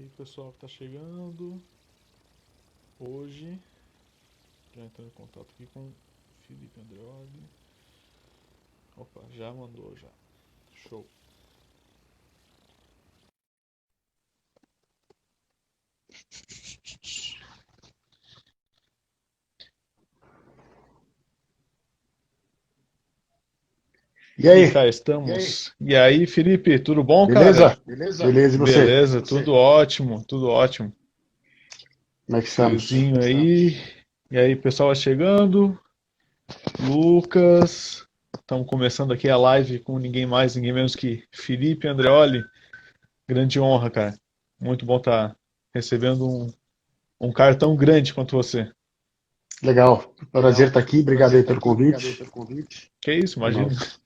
aí, pessoal que tá chegando hoje, já entrando em contato aqui com o Felipe Andreoli. Opa, já mandou já. Show. E aí? Cá estamos. E aí, Felipe, tudo bom, cara? Beleza? Beleza, e você? Beleza, tudo ótimo, tudo ótimo. Como é que estamos? Friozinho aí. E aí, pessoal vai chegando. Lucas. Estamos começando aqui a live com ninguém mais, ninguém menos que Felipe Andreoli. Grande honra, cara. Muito bom estar recebendo um cara tão grande quanto você. Legal. Prazer estar aqui. Obrigado aí pelo convite. Que isso, É imagina. nóis.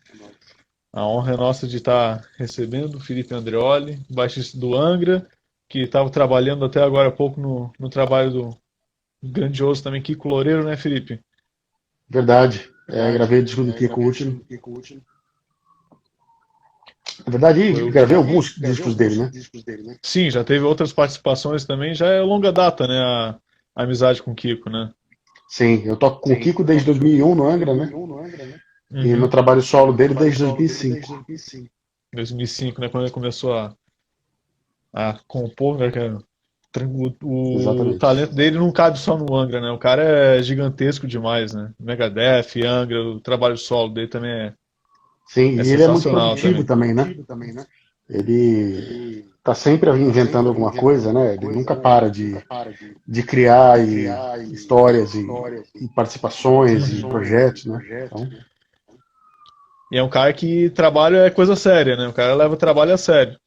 A honra é nossa de estar recebendo o Felipe Andreoli, baixista do Angra, que estava trabalhando até agora há pouco no trabalho do grandioso também Kiko Loureiro, né, Felipe? Verdade. Gravei o disco do Kiko Último. Na verdade, Foi o... gravei alguns discos dele, né? Sim, já teve outras participações também, já é longa data, né, a amizade com o Kiko, né? Sim, eu toco com o Kiko desde 2001 no Angra, né? E no Uhum. trabalho solo dele desde 2005. 2005, né, quando ele começou a compor, né, cara? O Exatamente. talento dele não cabe só no Angra, né? O cara é gigantesco demais, né? Megadeth, Angra, o trabalho solo dele também Sim, é e ele é muito sensacional produtivo também. também, né? Ele tá sempre inventando alguma coisa, né? Ele nunca para de criar histórias e participações e Uhum. projetos, né? Então, E é um cara que trabalha é coisa séria, né? O cara leva o trabalho a sério.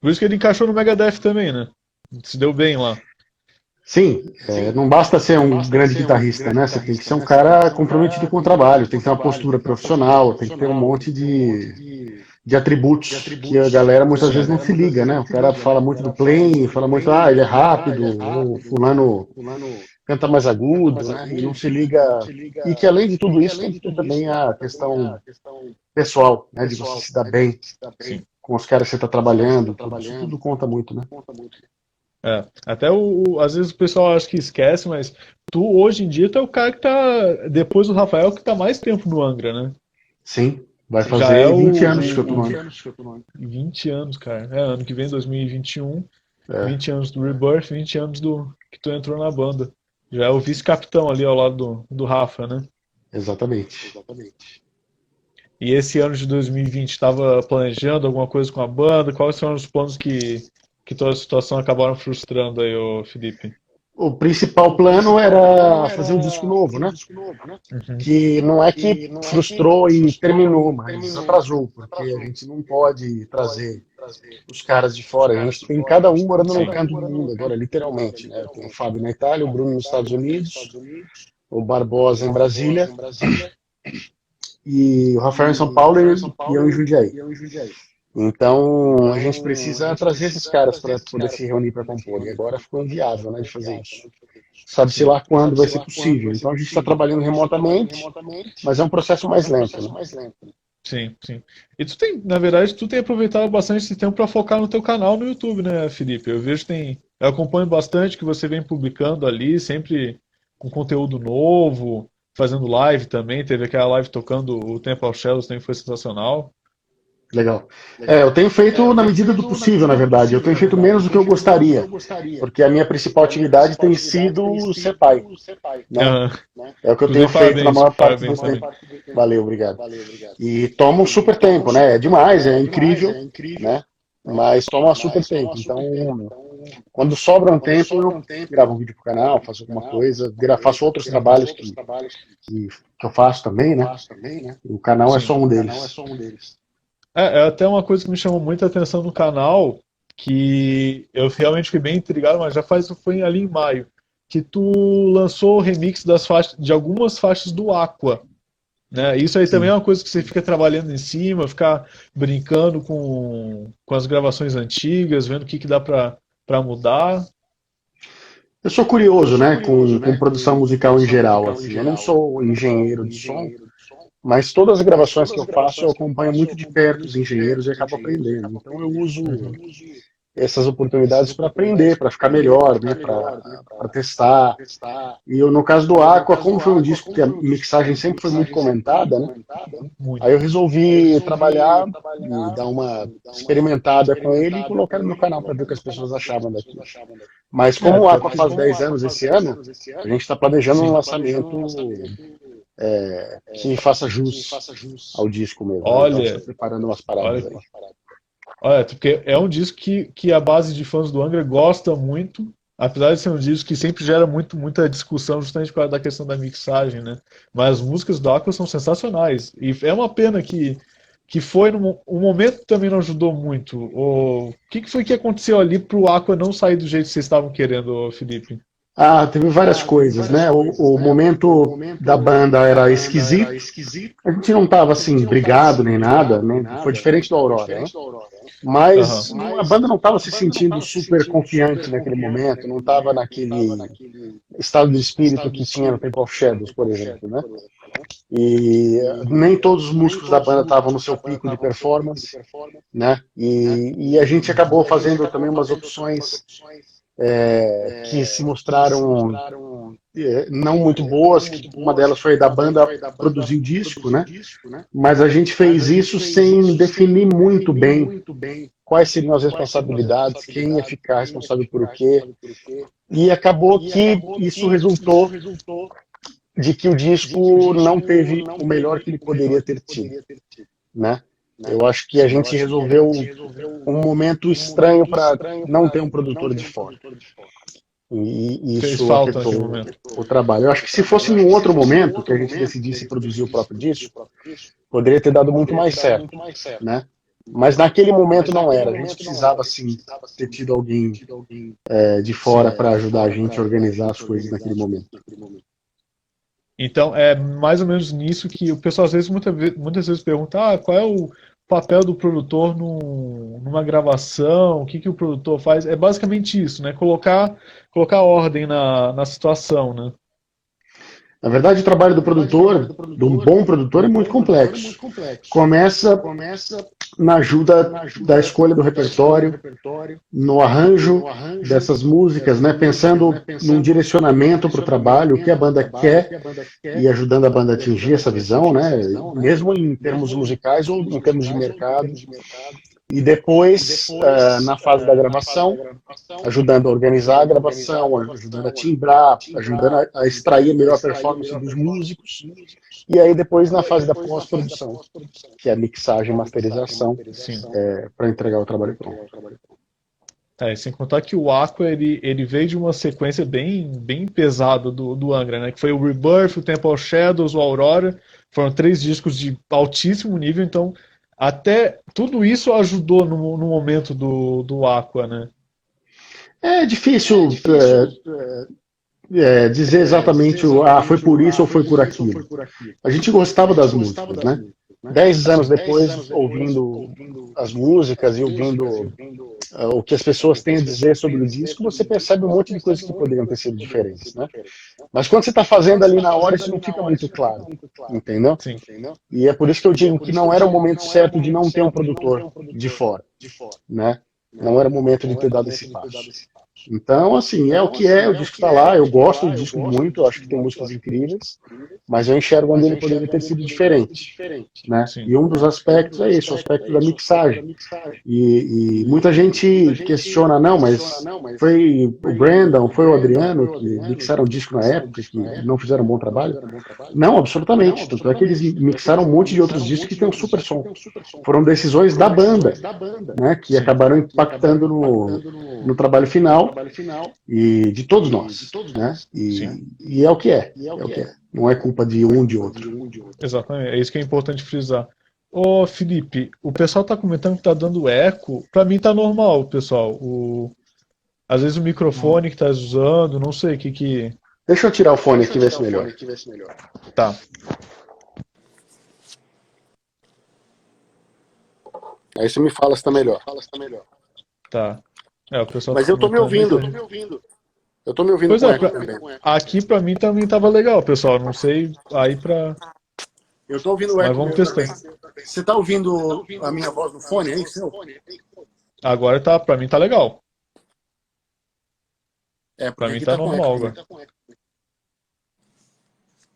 Por isso que ele encaixou no Megadeth também, né? Se deu bem lá. sim, não basta ser um grande guitarrista, né? Você tem que ser um cara comprometido com o trabalho, tem que ter uma postura profissional, tem que ter um monte de atributos que a galera muitas vezes Sim. não se liga, né? O cara fala muito do playing, fala muito, ele é rápido, ou fulano canta mais agudo, né? E não se liga. E que além de tudo isso tem que ter também a questão pessoal, né? De você se dar bem Sim. com os caras que você está trabalhando, tudo isso tudo conta muito, né? É. Até às vezes o pessoal acha que esquece, mas tu hoje em dia tu é o cara que tá, depois do Rafael, que tá mais tempo no Angra, né? Sim, vai Já é fazer 20 anos que eu tô no ano. 20 anos, cara. É, ano que vem, 2021, É, 20 anos do Rebirth, 20 anos do que tu entrou na banda. Já é o vice-capitão ali ao lado do Rafa, né? exatamente. E esse ano de 2020 estava planejando alguma coisa com a banda? Quais foram os planos que toda a situação acabaram frustrando aí, ô Felipe? O principal plano era fazer um disco novo, né? Uhum. Que não é que frustrou e terminou, mas atrasou, porque a gente não pode trazer os caras de fora. A gente tem cada um morando num Sim. canto do mundo agora, literalmente, né? Eu tenho o Fábio na Itália, o Bruno nos Estados Unidos, o Barbosa em Brasília e o Rafael em São Paulo e eu em Jundiaí. Então a gente precisa trazer esses caras para poder se reunir para compor. E agora ficou inviável, né, de fazer isso. Sabe-se Sim. lá quando vai ser possível. Então a gente está trabalhando remotamente, mas é um processo mais lento, né? Sim, sim. E tu tem, na verdade, tu tem aproveitado bastante esse tempo para focar no teu canal no YouTube, né, Felipe? Eu vejo que tem, eu acompanho bastante que você vem publicando ali, sempre com conteúdo novo, fazendo live também. Teve aquela live tocando o Temple of Shadows, também foi sensacional. Legal. Eu tenho feito na medida do possível, na verdade. Eu tenho feito menos do que eu gostaria, porque a minha principal atividade tem sido ser pai, né? Aham. É o que eu tenho Inclusive, feito na parabéns, maior parte do parabéns tempo. também. Valeu, obrigado. E toma um super tempo, né? É demais, é incrível, né? Mas toma um super tempo. Então, quando sobra um tempo, eu gravo um vídeo pro canal, faço alguma coisa, faço outros trabalhos que eu faço também, né? E o canal é Sim. só um deles. É até uma coisa que me chamou muita atenção no canal, que eu realmente fiquei bem intrigado, mas já faz, foi ali em maio, que tu lançou o remix das faixas, de algumas faixas do Aqua, né? Isso aí também é Sim. uma coisa que você fica trabalhando em cima, ficar brincando com as gravações antigas, vendo o que dá pra mudar. Eu sou curioso, né, com produção musical em geral, assim. Eu não sou engenheiro de som, mas todas as gravações que eu faço eu acompanho muito de perto os engenheiros e acabo aprendendo. Então Uhum. essas oportunidades para aprender, para ficar melhor, né, para testar. E eu, no caso do Aqua, como foi um disco que a mixagem sempre foi muito comentada, né, aí eu resolvi trabalhar e dar uma experimentada com ele e colocar no meu canal para ver o que as pessoas achavam daquilo. Mas como o Aqua faz 10 anos esse ano, a gente está planejando um lançamento que faça jus ao disco mesmo. Né? Então, Olha, estou preparando umas paradas aí. olha, porque é um disco que a base de fãs do Angra gosta muito, apesar de ser um disco que sempre gera muita discussão justamente por causa da questão da mixagem, né? Mas as músicas do Aqua são sensacionais. E é uma pena que foi o momento também não ajudou muito. O que foi que aconteceu ali pro Aqua não sair do jeito que vocês estavam querendo, Felipe? Teve várias coisas, né? O momento da banda era esquisito. A gente não estava assim brigado nem nada, né? Foi diferente do Aurora, né? Mas a banda não estava se sentindo super confiante naquele momento, não estava naquele estado de espírito que tinha no Temple of Shadows, por exemplo, né? E nem todos os músicos da banda estavam no seu pico de performance, né? E a gente acabou fazendo também umas opções que se mostraram não muito boas, que uma delas foi da banda produzir o disco, né? Mas a gente fez isso sem definir muito bem quais seriam as responsabilidades, quem ia ficar responsável por o quê. E acabou que isso resultou de que o disco não teve o melhor que ele poderia ter tido, né? Eu acho que a gente resolveu um momento estranho para não ter um produtor de fora. E Fez isso falta naquele afetou momento. o trabalho. Eu acho que se fosse em um outro momento que a gente decidisse produzir o próprio disco, poderia ter dado muito mais certo, né? Mas naquele momento não era. A gente precisava, sim, ter tido alguém de fora para ajudar a gente a organizar as coisas naquele momento. Então, é mais ou menos nisso que o pessoal às vezes, muitas vezes pergunta, qual é o papel do produtor numa gravação, o que o produtor faz? É basicamente isso, né? Colocar ordem na situação, né? Na verdade, o trabalho do produtor, de um bom produtor, é muito complexo. Começa na ajuda da escolha do repertório, no arranjo dessas músicas, né? Pensando num direcionamento para o trabalho, o que a banda quer e ajudando a banda a atingir essa visão, né? Mesmo em termos musicais ou em termos de mercado. E depois, na fase da gravação, ajudando a organizar a gravação, ajudando a timbrar, ajudando a extrair a melhor performance dos músicos. E aí depois na fase da pós-produção, que é a mixagem e masterização, para entregar o trabalho pronto. Sem contar que o Aqua ele veio de uma sequência bem pesada do Angra, né? Que foi o Rebirth, o Temple of Shadows, o Aurora. Foram 3 discos de altíssimo nível, então até tudo isso ajudou no momento do Aqua, né? É difícil dizer exatamente foi por isso ou foi por aquilo. A gente gostava das músicas, né? 10 anos depois, ouvindo as músicas e ouvindo o que as pessoas têm a dizer sobre o disco, você percebe um monte de coisas que poderiam ter sido diferentes, né? Mas quando você está fazendo ali na hora, isso não fica muito claro, entendeu? Sim. E é por isso que eu digo que não era o momento certo de não ter um produtor de fora, né? Não era o momento de ter dado esse passo. Então, assim, é o que é, o disco está lá, eu gosto do disco muito, eu acho que tem músicas incríveis, mas eu enxergo onde ele poderia ter sido diferente, né? E um dos aspectos é esse, o aspecto da mixagem. E muita gente questiona, não, mas foi o Brandon, foi o Adriano que mixaram o disco na época, que não fizeram um bom trabalho? Não, absolutamente, tanto é que eles mixaram um monte de outros discos que tem um super som. Foram decisões da banda, né, que acabaram impactando no trabalho final e de todos nós, né? E é o que é, não é culpa de um ou de outro. Exatamente, é isso que é importante frisar. Ô Felipe, o pessoal tá comentando que tá dando eco. Pra mim tá normal, pessoal. Às vezes o microfone que tá usando, não sei o que. Deixa eu tirar o fone aqui e ver se melhor. Tá. Aí você me fala se tá melhor. Tá. O pessoal Mas tá eu tô me ouvindo. Eu tô me ouvindo Pois com é, eco também. aqui pra mim também tava legal, pessoal. Não sei aí pra. Eu tô ouvindo o Mas eco vamos meu testar. também. Você tá ouvindo a minha voz no fone aí, seu? Agora tá, pra mim tá legal. Pra Porque mim aqui tá tá com eco normal também. agora.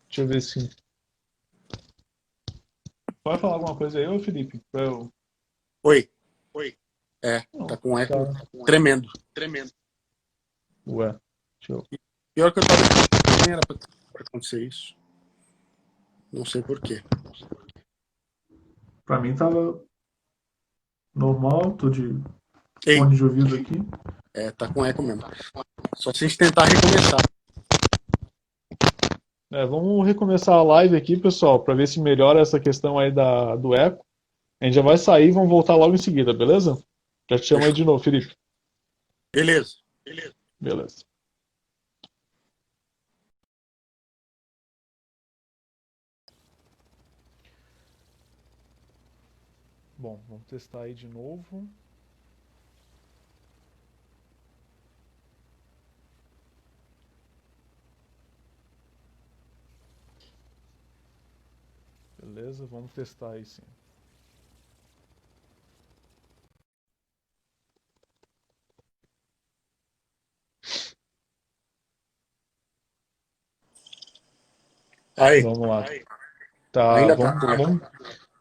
Deixa eu ver se. Pode falar alguma coisa aí, ô Felipe? Oi. Tá Não, com eco tá. tremendo. Ué, deixa eu. Pior que eu tava escutando, nem era pra acontecer isso. Não sei por quê. Pra mim tava normal, tô de Ei, fone de ouvido aqui. tá com eco mesmo. Só se a gente tentar recomeçar. Vamos recomeçar a live aqui, pessoal, pra ver se melhora essa questão aí do eco. A gente já vai sair e vamos voltar logo em seguida, beleza? Já te chamo aí Fechou. de novo, Felipe. Beleza. Beleza. Bom, vamos testar aí de novo. Beleza, vamos testar aí sim. Aí, Vamos lá. Tá, ainda tá com eco.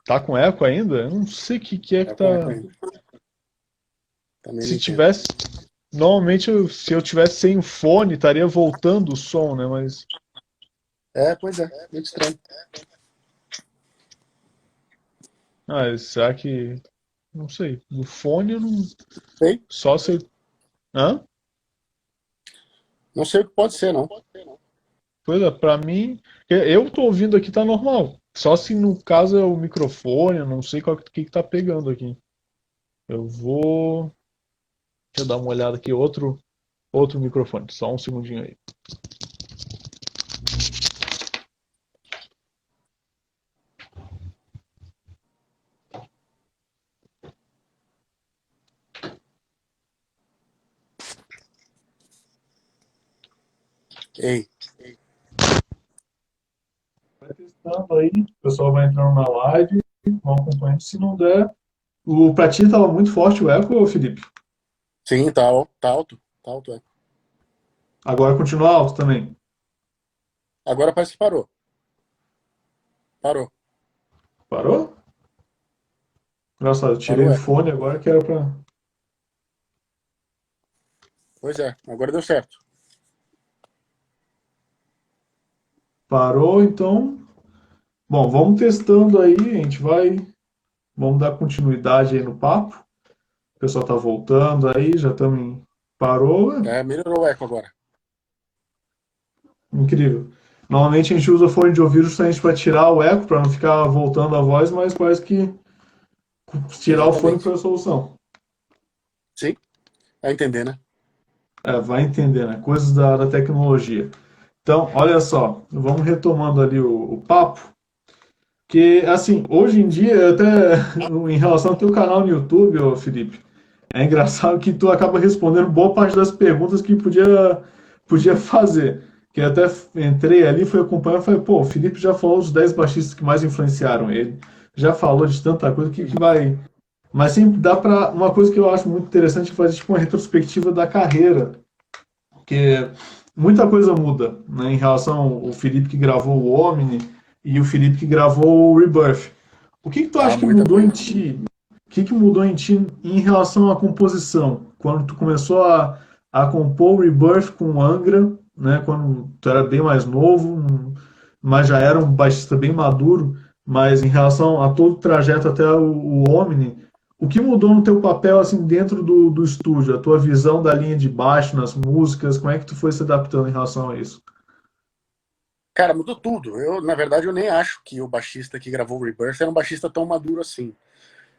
tá com eco ainda? Eu não sei o que é que Tá com eco tá. ainda. Também não Se entendo. tivesse. Normalmente, se eu tivesse sem o fone, estaria voltando o som, né? Mas. Pois é. Muito estranho. Será que. Não sei. No fone eu não. Sei. Só se. Hã? Não sei o que pode ser, não. Pois é, pra mim. Eu tô ouvindo aqui, tá normal. Só se no caso é o microfone, eu não sei que tá pegando aqui. Eu vou. Deixa eu dar uma olhada aqui, outro microfone. Só um segundinho aí. Ei, Vai testando aí, o pessoal vai entrando na live, vão acompanhando. Se não der. O pra ti tava muito forte o eco, Felipe. sim, tá alto. Tá alto, é. Agora continua alto também. Agora parece que parou. Parou. Parou? Engraçado, eu tirei Parou, o é. fone agora que era pra. Pois é, agora deu certo. Parou, então. Bom, vamos testando aí, a gente vai. Vamos dar continuidade aí no papo. O pessoal tá voltando aí, já estamos em. Parou, Melhorou o eco agora. incrível. Normalmente a gente usa fone de ouvido justamente para tirar o eco, para não ficar voltando a voz, mas quase que tirar o fone foi Exatamente. a solução. Sim, vai entender, né? Vai entender, né? Coisas da tecnologia. Então, olha só, vamos retomando ali o papo, que, assim, hoje em dia, até em relação ao teu canal no YouTube, ô Felipe, é engraçado que tu acaba respondendo boa parte das perguntas que podia fazer. Que eu até entrei ali, fui acompanhar e falei, pô, o Felipe já falou dos 10 baixistas que mais influenciaram ele, já falou de tanta coisa que vai. Mas sempre dá para. Uma coisa que eu acho muito interessante é fazer tipo uma retrospectiva da carreira, porque muita coisa muda, né, em relação ao Felipe que gravou o Omni e o Felipe que gravou o Rebirth. O que tu acha que Muita mudou em coisa. ti? O que mudou em ti em relação à composição? Quando tu começou a compor o Rebirth com o Angra, né, quando tu era bem mais novo, mas já era um baixista bem maduro, mas em relação a todo o trajeto até o Omni, o que mudou no teu papel assim dentro do estúdio? A tua visão da linha de baixo nas músicas, como é que tu foi se adaptando em relação a isso? Cara, mudou tudo. Na verdade, eu nem acho que o baixista que gravou o Rebirth era um baixista tão maduro assim.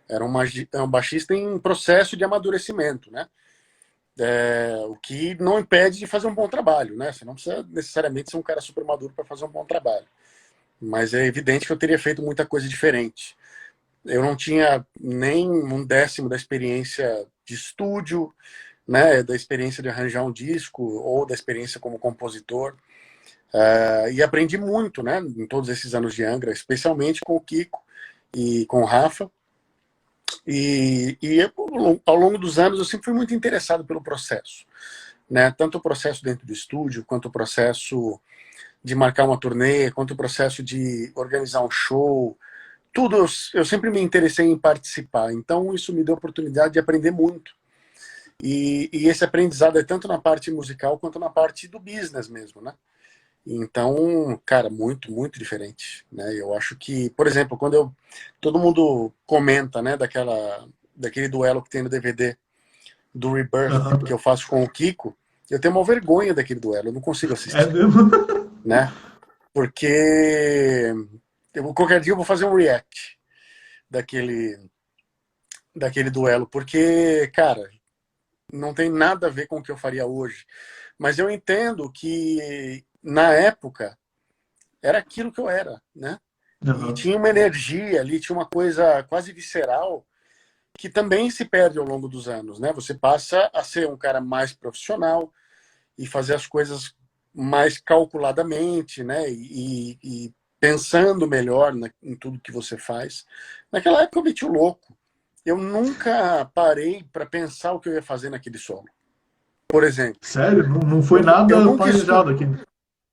Era um baixista em processo de amadurecimento, né? O que não impede de fazer um bom trabalho, né? Você não precisa necessariamente ser um cara super maduro para fazer um bom trabalho. Mas é evidente que eu teria feito muita coisa diferente. Eu não tinha nem um décimo da experiência de estúdio, né? Da experiência de arranjar um disco ou da experiência como compositor. E aprendi muito, né? Em todos esses anos de Angra, especialmente com o Kiko e com o Rafa. Ao longo dos anos eu sempre fui muito interessado pelo processo, né? Tanto o processo dentro do estúdio, quanto o processo de marcar uma turnê, quanto o processo de organizar um show, tudo eu sempre me interessei em participar. Então isso me deu a oportunidade de aprender muito. E esse aprendizado é tanto na parte musical quanto na parte do business mesmo, né? Então, cara, muito, muito diferente, né? Eu acho que, por exemplo, todo mundo comenta, né, daquele duelo que tem no DVD do Rebirth, que eu faço com o Kiko, eu tenho uma vergonha daquele duelo, eu não consigo assistir. É mesmo? Né? Porque qualquer dia eu vou fazer um react daquele duelo, porque, cara, não tem nada a ver com o que eu faria hoje. Mas eu entendo que, na época, era aquilo que eu era, né? E tinha uma energia ali, tinha uma coisa quase visceral que também se perde ao longo dos anos, né? Você passa a ser um cara mais profissional e fazer as coisas mais calculadamente, né? E pensando melhor em tudo que você faz. Naquela época eu meti o louco. Eu nunca parei para pensar o que eu ia fazer naquele solo. Por exemplo. Sério? Não foi nada planejado aqui.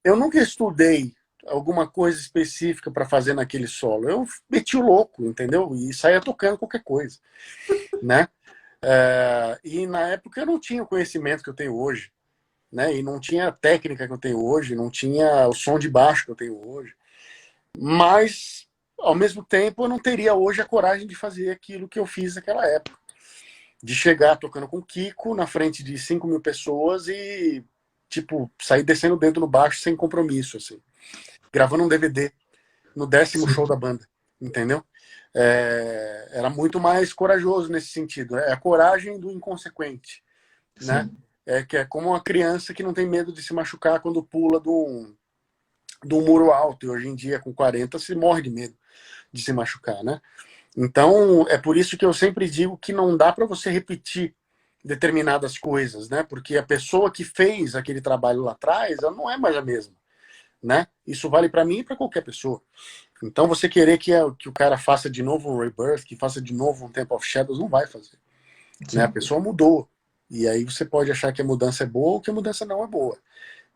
Eu nunca estudei alguma coisa específica para fazer naquele solo. Eu meti o louco, entendeu? E saía tocando qualquer coisa, né? E na época eu não tinha o conhecimento que eu tenho hoje, né? E não tinha a técnica que eu tenho hoje, não tinha o som de baixo que eu tenho hoje. Mas, ao mesmo tempo, eu não teria hoje a coragem de fazer aquilo que eu fiz naquela época. De chegar tocando com o Kiko na frente de 5.000 pessoas e, tipo, sair descendo o dedo no baixo sem compromisso, assim. Gravando um DVD no 10º show da banda, entendeu? Era muito mais corajoso nesse sentido. É a coragem do inconsequente, né? Que é como uma criança que não tem medo de se machucar quando pula de um muro alto. E hoje em dia, com 40, se morre de medo de se machucar, né? Então, é por isso que eu sempre digo que não dá para você repetir determinadas coisas, né? Porque a pessoa que fez aquele trabalho lá atrás, ela não é mais a mesma, né? Isso vale para mim e para qualquer pessoa. Então, você querer que o cara faça de novo um Rebirth, que faça de novo um Temple of Shadows, não vai fazer. Né? A pessoa mudou. E aí você pode achar que a mudança é boa ou que a mudança não é boa.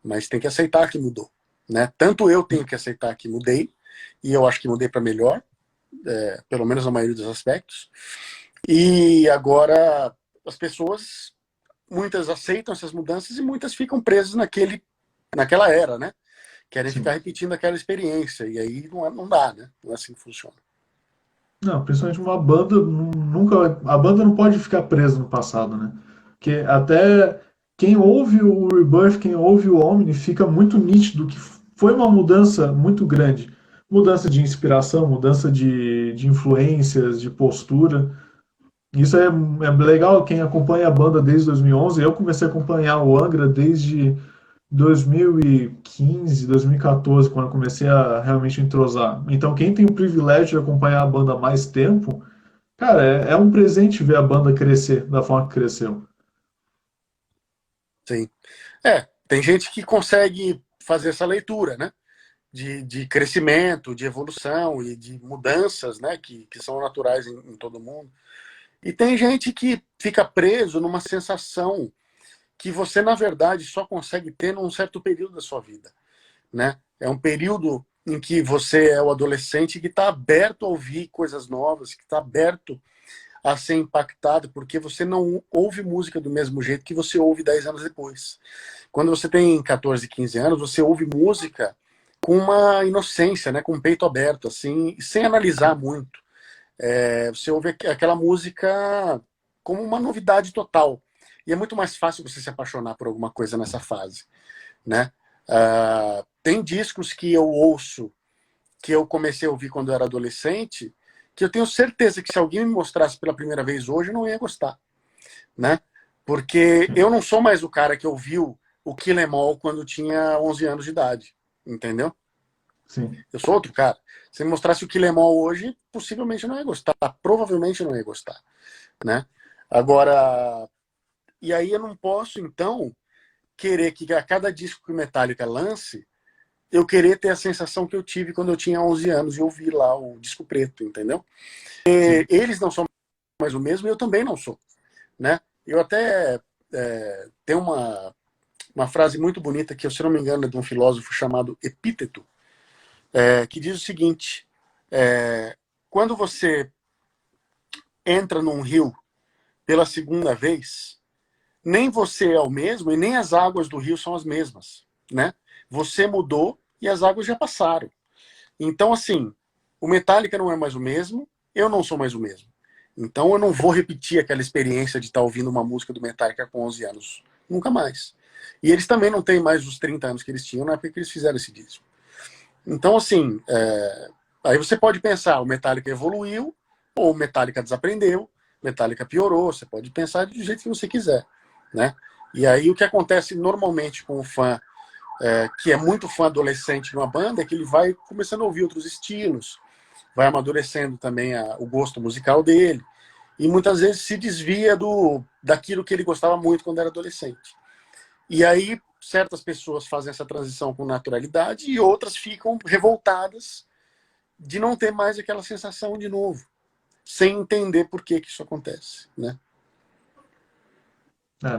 Mas tem que aceitar que mudou. Né? Tanto eu tenho que aceitar que mudei, e eu acho que mudei para melhor, pelo menos na maioria dos aspectos. E agora as pessoas, muitas aceitam essas mudanças e muitas ficam presas naquela era, né? Querem ficar repetindo aquela experiência. E aí não dá, né? Não é assim que funciona. Não, principalmente uma banda, nunca, a banda não pode ficar presa no passado, né? Porque até quem ouve o Rebirth, quem ouve o Omni, fica muito nítido que foi uma mudança muito grande. Mudança de inspiração, mudança de influências, de postura. Isso é legal, quem acompanha a banda desde 2011. Eu comecei a acompanhar o Angra desde 2015, 2014, quando eu comecei a realmente entrosar. Então, quem tem o privilégio de acompanhar a banda há mais tempo, cara, é um presente ver a banda crescer da forma que cresceu. Sim. Tem gente que consegue fazer essa leitura, né? De crescimento, de evolução e de mudanças, né? Que são naturais em todo mundo. E tem gente que fica preso numa sensação que você, na verdade, só consegue ter num certo período da sua vida, né? É um período em que você é o adolescente que está aberto a ouvir coisas novas, que está aberto a ser impactado, porque você não ouve música do mesmo jeito que você ouve 10 anos depois. Quando você tem 14, 15 anos, você ouve música com uma inocência, né? Com o peito aberto, assim, sem analisar muito. Você ouve aquela música como uma novidade total. E é muito mais fácil você se apaixonar por alguma coisa nessa fase, né? Tem discos que eu ouço, que eu comecei a ouvir quando eu era adolescente, que eu tenho certeza que se alguém me mostrasse pela primeira vez hoje, eu não ia gostar, né? Porque eu não sou mais o cara que ouviu o Kill 'Em All quando tinha 11 anos de idade, entendeu? Sim. Eu sou outro cara. Se me mostrasse o Kill 'Em All hoje, possivelmente eu não ia gostar, provavelmente eu não ia gostar, né? Agora, e aí eu não posso, então, querer que a cada disco que o Metallica lance, eu querer ter a sensação que eu tive quando eu tinha 11 anos e ouvi lá o disco preto, entendeu? Eles não são mais o mesmo, e eu também não sou, né? Eu até tenho uma frase muito bonita que, se eu não me engano, é de um filósofo chamado Epíteto, que diz o seguinte: quando você entra num rio pela segunda vez, nem você é o mesmo e nem as águas do rio são as mesmas, né? Você mudou e as águas já passaram. Então, assim, o Metallica não é mais o mesmo, eu não sou mais o mesmo. Então eu não vou repetir aquela experiência de estar ouvindo uma música do Metallica com 11 anos. Nunca mais. E eles também não têm mais os 30 anos que eles tinham na época que eles fizeram esse disco. Então, assim, aí você pode pensar, o Metallica evoluiu, ou o Metallica desaprendeu, o Metallica piorou, você pode pensar do jeito que você quiser, né? E aí o que acontece normalmente com o fã, que é muito fã adolescente numa banda, é que ele vai começando a ouvir outros estilos, vai amadurecendo também o gosto musical dele, e muitas vezes se desvia daquilo que ele gostava muito quando era adolescente. E aí certas pessoas fazem essa transição com naturalidade e outras ficam revoltadas de não ter mais aquela sensação de novo, sem entender por que isso acontece, né?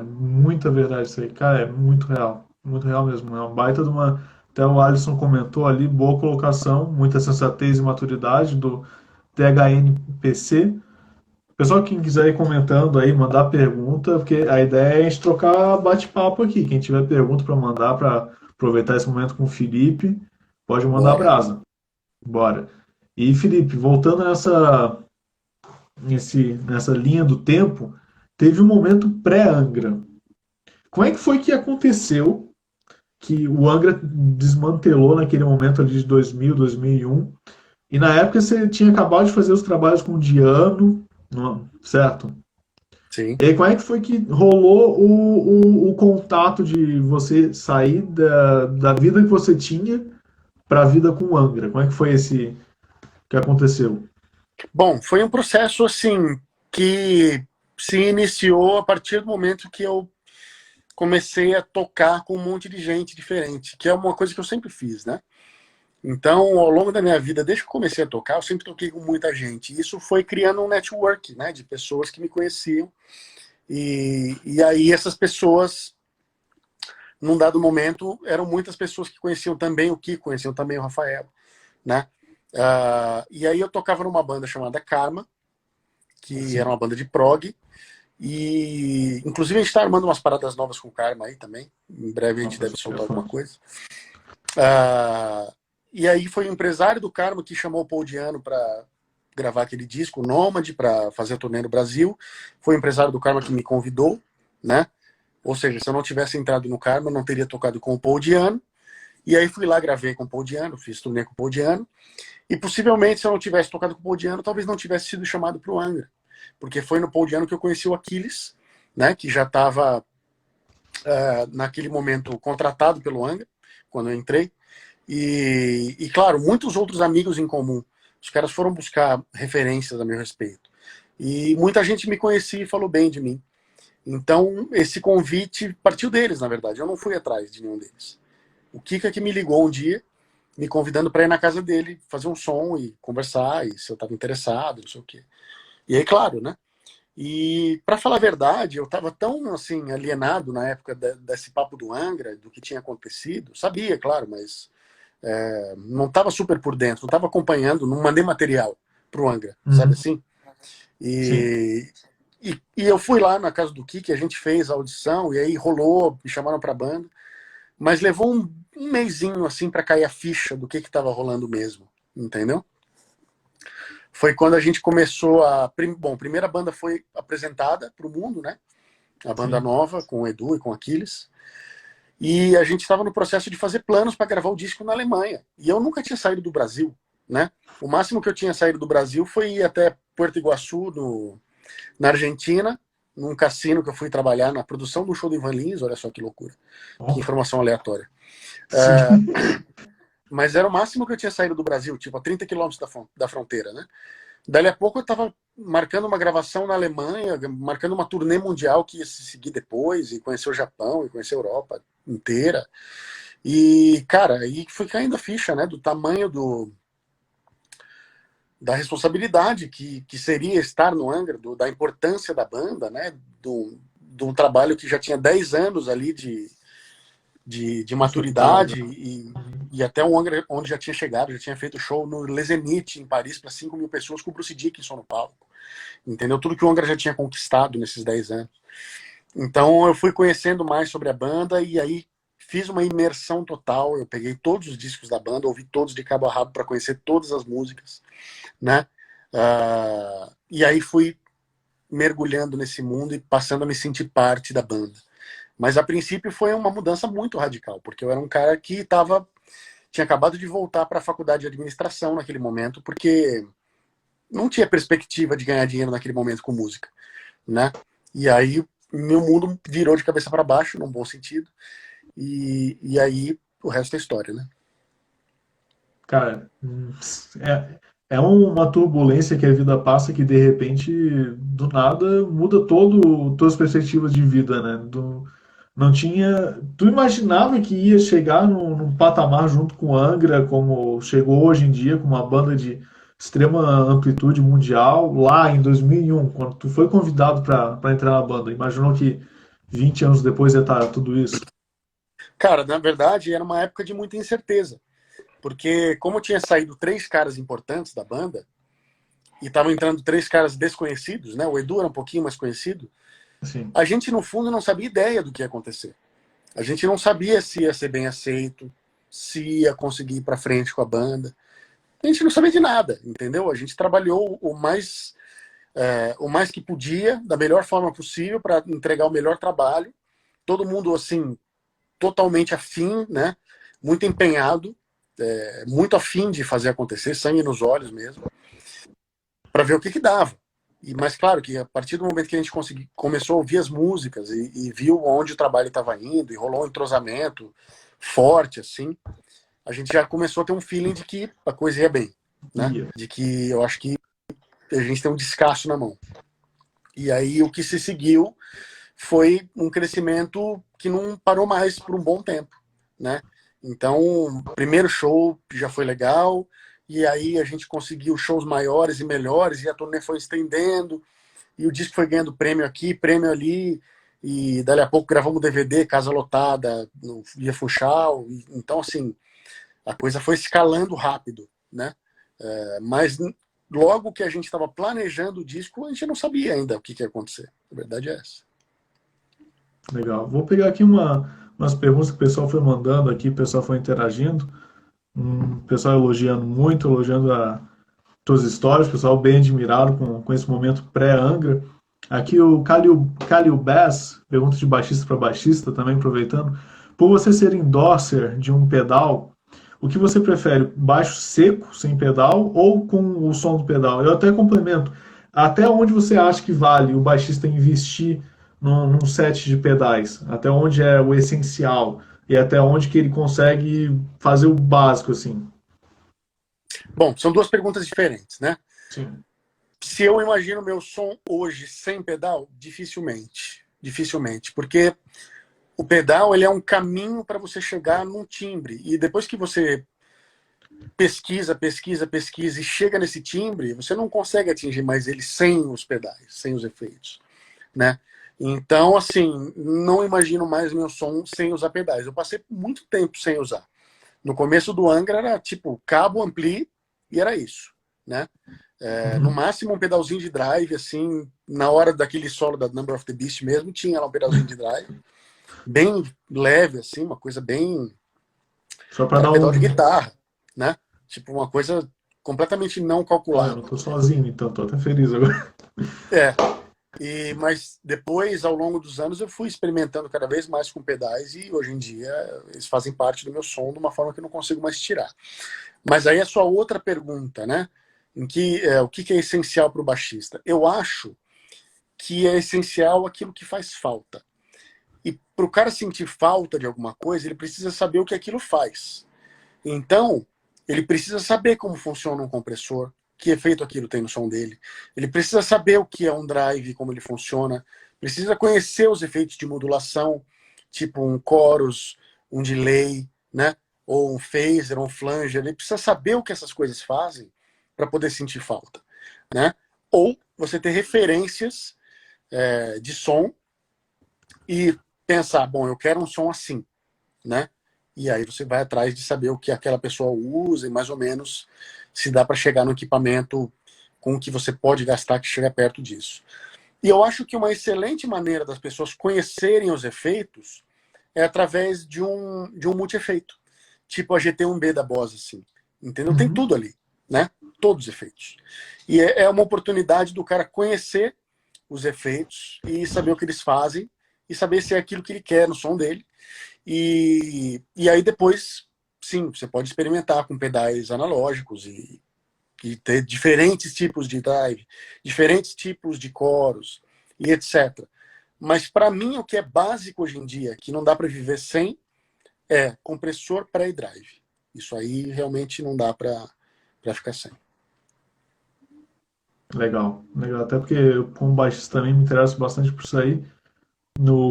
Muita verdade isso aí, cara, é muito real mesmo, é uma baita de uma, até o Alisson comentou ali, boa colocação, muita sensatez e maturidade do THNPC. Pessoal, quem quiser ir comentando aí, mandar pergunta, porque a ideia é a gente trocar bate-papo aqui. Quem tiver pergunta para mandar, para aproveitar esse momento com o Felipe, pode mandar Bora. brasa. Bora. E Felipe, voltando nessa linha do tempo, teve um momento pré-Angra. Como é que foi que aconteceu que o Angra desmantelou naquele momento ali de 2000, 2001? E na época você tinha acabado de fazer os trabalhos com o Diano, certo? Sim. E aí, como é que foi que rolou o contato de você sair da vida que você tinha para a vida com o Angra? Como é que foi esse que aconteceu? Bom, foi um processo assim que se iniciou a partir do momento que eu comecei a tocar com um monte de gente diferente, que é uma coisa que eu sempre fiz, né? Então, ao longo da minha vida, desde que eu comecei a tocar, eu sempre toquei com muita gente. E isso foi criando um network, né, de pessoas que me conheciam. E aí essas pessoas, num dado momento, eram muitas pessoas que conheciam também o Kiko, conheciam também o Rafael, né? E aí eu tocava numa banda chamada Karma, que era uma banda de prog. E inclusive a gente está armando umas paradas novas com o Karma aí também. Em breve a gente deve soltar alguma coisa. E aí foi o empresário do Karma que chamou o Paul Diano para gravar aquele disco, o Nômade, para fazer a turnê no Brasil. Foi o empresário do Karma que me convidou, né? Ou seja, se eu não tivesse entrado no Karma, eu não teria tocado com o Paul Diano. E aí fui lá, gravei com o Paul Diano, fiz turnê com o Paul Diano. E possivelmente, se eu não tivesse tocado com o Paul Diano, talvez não tivesse sido chamado para o Angra. Porque foi no Paul Diano que eu conheci o Aquiles, né? Que já estava, naquele momento, contratado pelo Angra, quando eu entrei. E, claro, muitos outros amigos em comum. Os caras foram buscar referências a meu respeito. E muita gente me conhecia e falou bem de mim. Então, esse convite partiu deles, na verdade. Eu não fui atrás de nenhum deles. O Kika que me ligou um dia, me convidando para ir na casa dele, fazer um som e conversar, e se eu estava interessado, não sei o quê. E aí, claro, né? E, para falar a verdade, eu estava tão, assim, alienado na época desse papo do Angra, do que tinha acontecido. Sabia, claro, mas não estava super por dentro, não estava acompanhando, não mandei material pro Angra, sabe assim? E eu fui lá na casa do Kiki, a gente fez a audição, e aí rolou, me chamaram pra banda, mas levou um mesinho assim para cair a ficha do que estava rolando mesmo, entendeu? Foi quando a gente começou Bom, a primeira banda foi apresentada pro mundo, né? A banda nova, com o Edu e com o Aquiles. E a gente estava no processo de fazer planos para gravar o disco na Alemanha. E eu nunca tinha saído do Brasil, né? O máximo que eu tinha saído do Brasil foi ir até Puerto Iguaçu, na Argentina, num cassino que eu fui trabalhar na produção do show do Ivan Lins. Olha só que loucura. Que informação aleatória. Mas era o máximo que eu tinha saído do Brasil, tipo a 30 quilômetros da fronteira, né? Dali a pouco eu estava marcando uma gravação na Alemanha, marcando uma turnê mundial que ia se seguir depois, e conhecer o Japão, e conhecer a Europa inteira. E, cara, aí foi caindo a ficha, né, do tamanho da responsabilidade que seria estar no Angra, da importância da banda, né? Do trabalho que já tinha 10 anos ali de maturidade e até o Angra onde já tinha chegado, já tinha feito show no Les Zénith, em Paris, para 5 mil pessoas com o Bruce Dickinson no palco. Entendeu? Tudo que o Angra já tinha conquistado nesses 10 anos. Então eu fui conhecendo mais sobre a banda e aí fiz uma imersão total. Eu peguei todos os discos da banda, ouvi todos de cabo a rabo para conhecer todas as músicas, né? E aí fui mergulhando nesse mundo e passando a me sentir parte da banda. Mas a princípio foi uma mudança muito radical, porque eu era um cara que tinha acabado de voltar para a faculdade de administração naquele momento, porque não tinha perspectiva de ganhar dinheiro naquele momento com música, né? E aí meu mundo virou de cabeça para baixo, num bom sentido, e aí o resto é história, né? Cara, é uma turbulência que a vida passa que de repente, do nada, muda todas as perspectivas de vida, né? Não tinha. Tu imaginava que ia chegar num patamar junto com o Angra, como chegou hoje em dia, com uma banda de extrema amplitude mundial, lá em 2001, quando tu foi convidado para entrar na banda? Imaginou que 20 anos depois ia estar tudo isso? Cara, na verdade, era uma época de muita incerteza. Porque como tinha saído 3 caras importantes da banda, e estavam entrando 3 caras desconhecidos, né? O Edu era um pouquinho mais conhecido, Assim, a gente, no fundo, não sabia ideia do que ia acontecer. A gente não sabia se ia ser bem aceito, se ia conseguir ir pra frente com a banda. A gente não sabia de nada, entendeu? A gente trabalhou o mais que podia, da melhor forma possível, para entregar o melhor trabalho. Todo mundo, assim, totalmente afim, né? Muito empenhado, muito afim de fazer acontecer, sangue nos olhos mesmo, para ver o que dava. Mas claro que a partir do momento que a gente começou a ouvir as músicas e viu onde o trabalho estava indo, e rolou um entrosamento forte, assim, a gente já começou a ter um feeling de que a coisa ia bem, né? De que eu acho que a gente tem um descasso na mão. E aí o que se seguiu foi um crescimento que não parou mais por um bom tempo, né? Então, o primeiro show já foi legal, e aí a gente conseguiu shows maiores e melhores, e a turnê foi estendendo, e o disco foi ganhando prêmio aqui, prêmio ali, e dali a pouco gravamos DVD, Casa Lotada, no Via Funchal. Então, assim, a coisa foi escalando rápido, né? Mas logo que a gente estava planejando o disco, a gente não sabia ainda o que ia acontecer. A verdade é essa. legal. Vou pegar aqui umas perguntas que o pessoal foi mandando aqui, o pessoal foi interagindo. O pessoal elogiando muito, elogiando as tuas histórias, o pessoal bem admirado com esse momento pré-Angra. Aqui o Calil Bass, pergunta de baixista para baixista, também aproveitando. Por você ser endorser de um pedal, o que você prefere? Baixo seco, sem pedal, ou com o som do pedal? Eu até complemento. Até onde você acha que vale o baixista investir num set de pedais? Até onde é o essencial? E até onde que ele consegue fazer o básico, assim? Bom, são 2 perguntas diferentes, né? Sim. Se eu imagino meu som hoje sem pedal, dificilmente. Dificilmente. Porque o pedal ele é um caminho para você chegar num timbre. E depois que você pesquisa e chega nesse timbre, você não consegue atingir mais ele sem os pedais, sem os efeitos, né? Então, assim, não imagino mais meu som sem usar pedais. Eu passei muito tempo sem usar. No começo do Angra era tipo cabo, ampli e era isso, né? No máximo um pedalzinho de drive, assim, na hora daquele solo da Number of the Beast mesmo, tinha lá um pedalzinho de drive, bem leve, assim, uma coisa bem... Só para Era dar pedal de um. guitarra, né? Tipo, uma coisa completamente não Olha, eu não calculada. tô sozinho, então tô até feliz agora. É, mas depois, ao longo dos anos, eu fui experimentando cada vez mais com pedais e hoje em dia eles fazem parte do meu som de uma forma que eu não consigo mais tirar. Mas aí a sua outra pergunta, né? O que é essencial para o baixista? Eu acho que é essencial aquilo que faz falta. E para o cara sentir falta de alguma coisa, ele precisa saber o que aquilo faz. Então, ele precisa saber como funciona um compressor, que efeito aquilo tem no som dele. Ele precisa saber o que é um drive, como ele funciona. Precisa conhecer os efeitos de modulação, tipo um chorus, um delay, né? Ou um phaser, um flanger. Ele precisa saber o que essas coisas fazem para poder sentir falta, né? Ou você ter referências de som e pensar, bom, eu quero um som assim, né? E aí você vai atrás de saber o que aquela pessoa usa e mais ou menos se dá para chegar no equipamento com o que você pode gastar que chega perto disso. E eu acho que uma excelente maneira das pessoas conhecerem os efeitos é através de um multi-efeito, tipo a GT1B da Bose, assim. Entendeu? Tem tudo ali, né? Todos os efeitos. E é uma oportunidade do cara conhecer os efeitos e saber o que eles fazem e saber se é aquilo que ele quer no som dele. E aí depois, sim, você pode experimentar com pedais analógicos e ter diferentes tipos de drive, diferentes tipos de coros e etc. Mas para mim o que é básico hoje em dia, que não dá para viver sem, é compressor pré-drive. Isso aí realmente não dá para ficar sem. Legal, legal. Até porque eu, como baixista, também me interesso bastante por isso aí.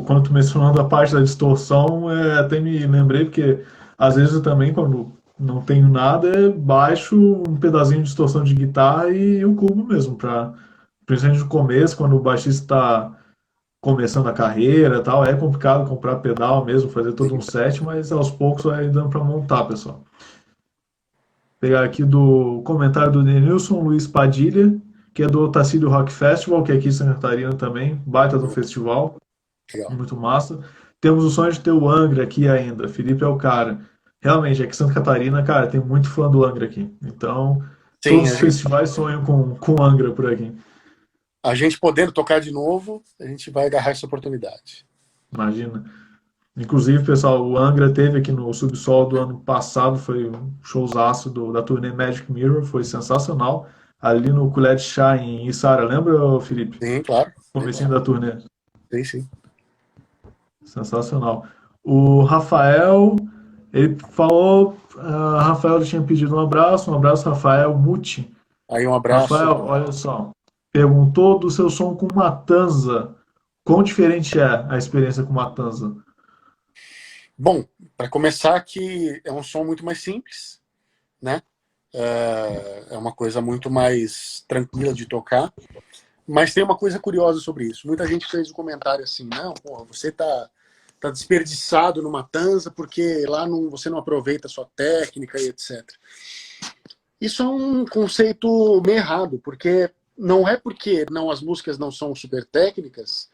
Quando tu mencionando a parte da distorção, até me lembrei, porque às vezes eu também, quando não tenho nada, baixo um pedacinho de distorção de guitarra e o cubo mesmo, principalmente no começo, quando o baixista está começando a carreira e tal, é complicado comprar pedal mesmo, fazer todo um set, mas aos poucos vai dando para montar, pessoal. Vou pegar aqui do comentário do Denilson Luiz Padilha, que é do Otacílio Rock Festival, que é aqui em Santa Catarina também, baita do festival. Legal. Muito massa. Temos o sonho de ter o Angra aqui ainda. Felipe é o cara. Realmente, aqui em Santa Catarina, cara, tem muito fã do Angra aqui. Então, Sim, todos os festivais sonham com Angra por aqui. a gente podendo tocar de novo, a gente vai agarrar essa oportunidade. Imagina. Inclusive, pessoal, o Angra teve aqui no Subsol do ano passado, foi um showzaço da turnê Magic Mirror, foi sensacional. Ali no Colette Chá em Içara, lembra, Felipe? Sim, claro. Comecinho da turnê. Sim, sim. Sensacional. O Rafael, ele falou, Rafael tinha pedido um abraço, Rafael Muti. Aí um abraço. Rafael, olha só, perguntou do seu som com Matanza. Quão diferente é a experiência com Matanza? Bom, para começar que é um som muito mais simples, né? É uma coisa muito mais tranquila de tocar. Mas tem uma coisa curiosa sobre isso. Muita gente fez um comentário assim, não, porra, você tá desperdiçado no Matanza porque lá você não aproveita a sua técnica e etc. Isso é um conceito meio errado, porque não é porque as músicas não são super técnicas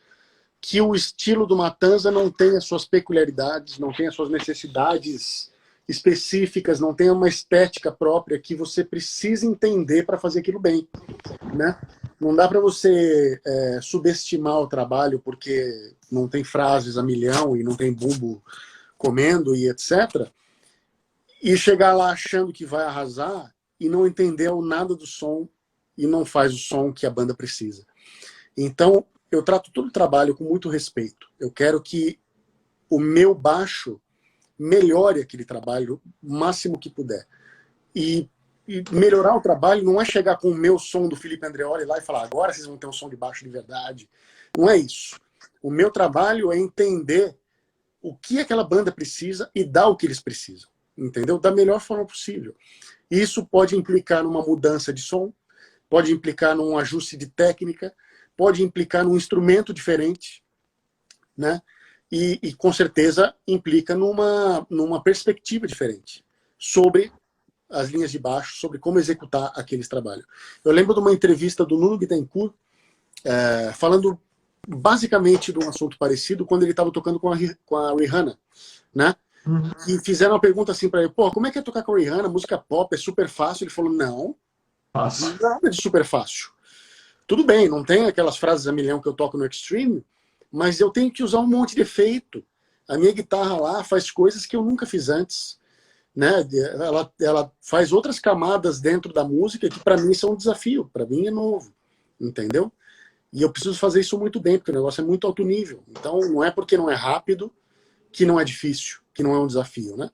que o estilo do Matanza não tem as suas peculiaridades, não tem as suas necessidades específicas, não tem uma estética própria que você precisa entender para fazer aquilo bem, né? Não dá para você subestimar o trabalho porque não tem frases a milhão e não tem bumbo comendo e etc. E chegar lá achando que vai arrasar e não entendeu nada do som e não faz o som que a banda precisa. Então, eu trato todo o trabalho com muito respeito. Eu quero que o meu baixo melhore aquele trabalho o máximo que puder. E melhorar o trabalho não é chegar com o meu som do Felipe Andreoli lá e falar, agora vocês vão ter um som de baixo de verdade. Não é isso. O meu trabalho é entender o que aquela banda precisa e dar o que eles precisam. Entendeu? Da melhor forma possível. Isso pode implicar numa mudança de som, pode implicar num ajuste de técnica, pode implicar num instrumento diferente, né? E com certeza implica numa perspectiva diferente sobre as linhas de baixo, sobre como executar aqueles trabalhos. Eu lembro de uma entrevista do Nuno Bittencourt falando basicamente de um assunto parecido quando ele estava tocando com a Rihanna, né? E fizeram uma pergunta assim para ele, pô, como é que é tocar com a Rihanna? Música pop, é super fácil? Ele falou, não, nada de super fácil. Tudo bem, não tem aquelas frases a milhão que eu toco no Extreme, mas eu tenho que usar um monte de efeito. A minha guitarra lá faz coisas que eu nunca fiz antes, né? Ela faz outras camadas dentro da música que para mim são um desafio, para mim é novo, entendeu? E eu preciso fazer isso muito bem, porque o negócio é muito alto nível. Então não é porque não é rápido que não é difícil, que não é um desafio, né?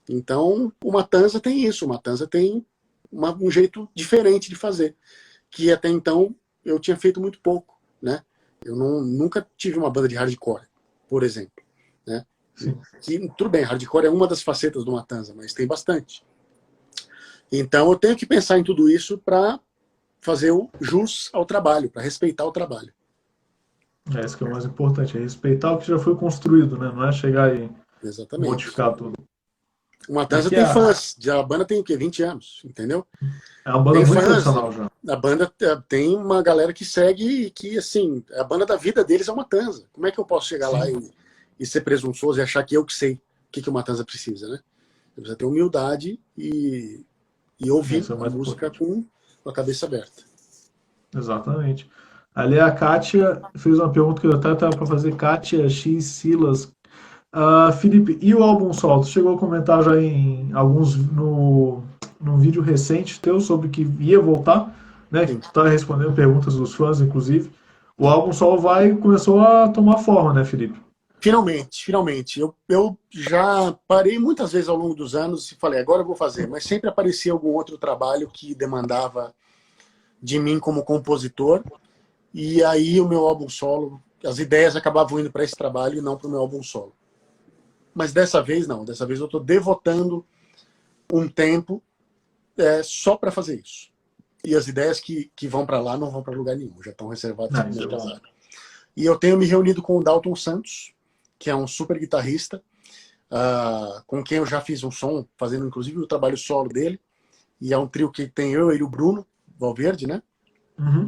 Então o Matanza tem isso, o Matanza tem um jeito diferente de fazer, que até então eu tinha feito muito pouco, né? Eu nunca tive uma banda de hardcore, por exemplo, né? Que, tudo bem, hardcore é uma das facetas do Matanza, mas tem bastante. Então eu tenho que pensar em tudo isso para fazer o jus ao trabalho, para respeitar o trabalho. É isso que é o mais importante, é respeitar o que já foi construído, né? Não é chegar e Exatamente. modificar tudo. O Matanza Aqui tem fãs, a banda tem o quê? 20 anos, entendeu? é uma banda Tem muito fãs, tradicional já. a banda tem uma galera que segue e que, assim, a banda da vida deles é o Matanza. Como é que eu posso chegar lá Sim, e ser presunçoso e achar que eu que sei o que o Matanza precisa, né? Você precisa ter humildade e ouvir isso é o a mais música importante. com a cabeça aberta. Exatamente. Ali a Kátia fez uma pergunta que eu até estava para fazer. Kátia X Silas. Felipe, e o álbum solo? Tu chegou a comentar já em alguns no vídeo recente teu sobre que ia voltar, né? Que Sim, tu tá respondendo perguntas dos fãs, inclusive. O álbum solo começou a tomar forma, né, Felipe? finalmente, finalmente. Eu já parei muitas vezes ao longo dos anos e falei, agora eu vou fazer, mas sempre aparecia algum outro trabalho que demandava de mim como compositor, e aí o meu álbum solo, as ideias acabavam indo para esse trabalho e não para o meu álbum solo. Mas dessa vez não, dessa vez eu estou devotando um tempo só para fazer isso. E as ideias que vão para lá não vão para lugar nenhum, já estão reservadas para o Isso meu é bom. trabalho. E eu tenho me reunido com o Dalton Santos, que é um super guitarrista, com quem eu já fiz um som, fazendo inclusive o trabalho solo dele. E é um trio que tem eu, ele e o Bruno Valverde, né? Uhum.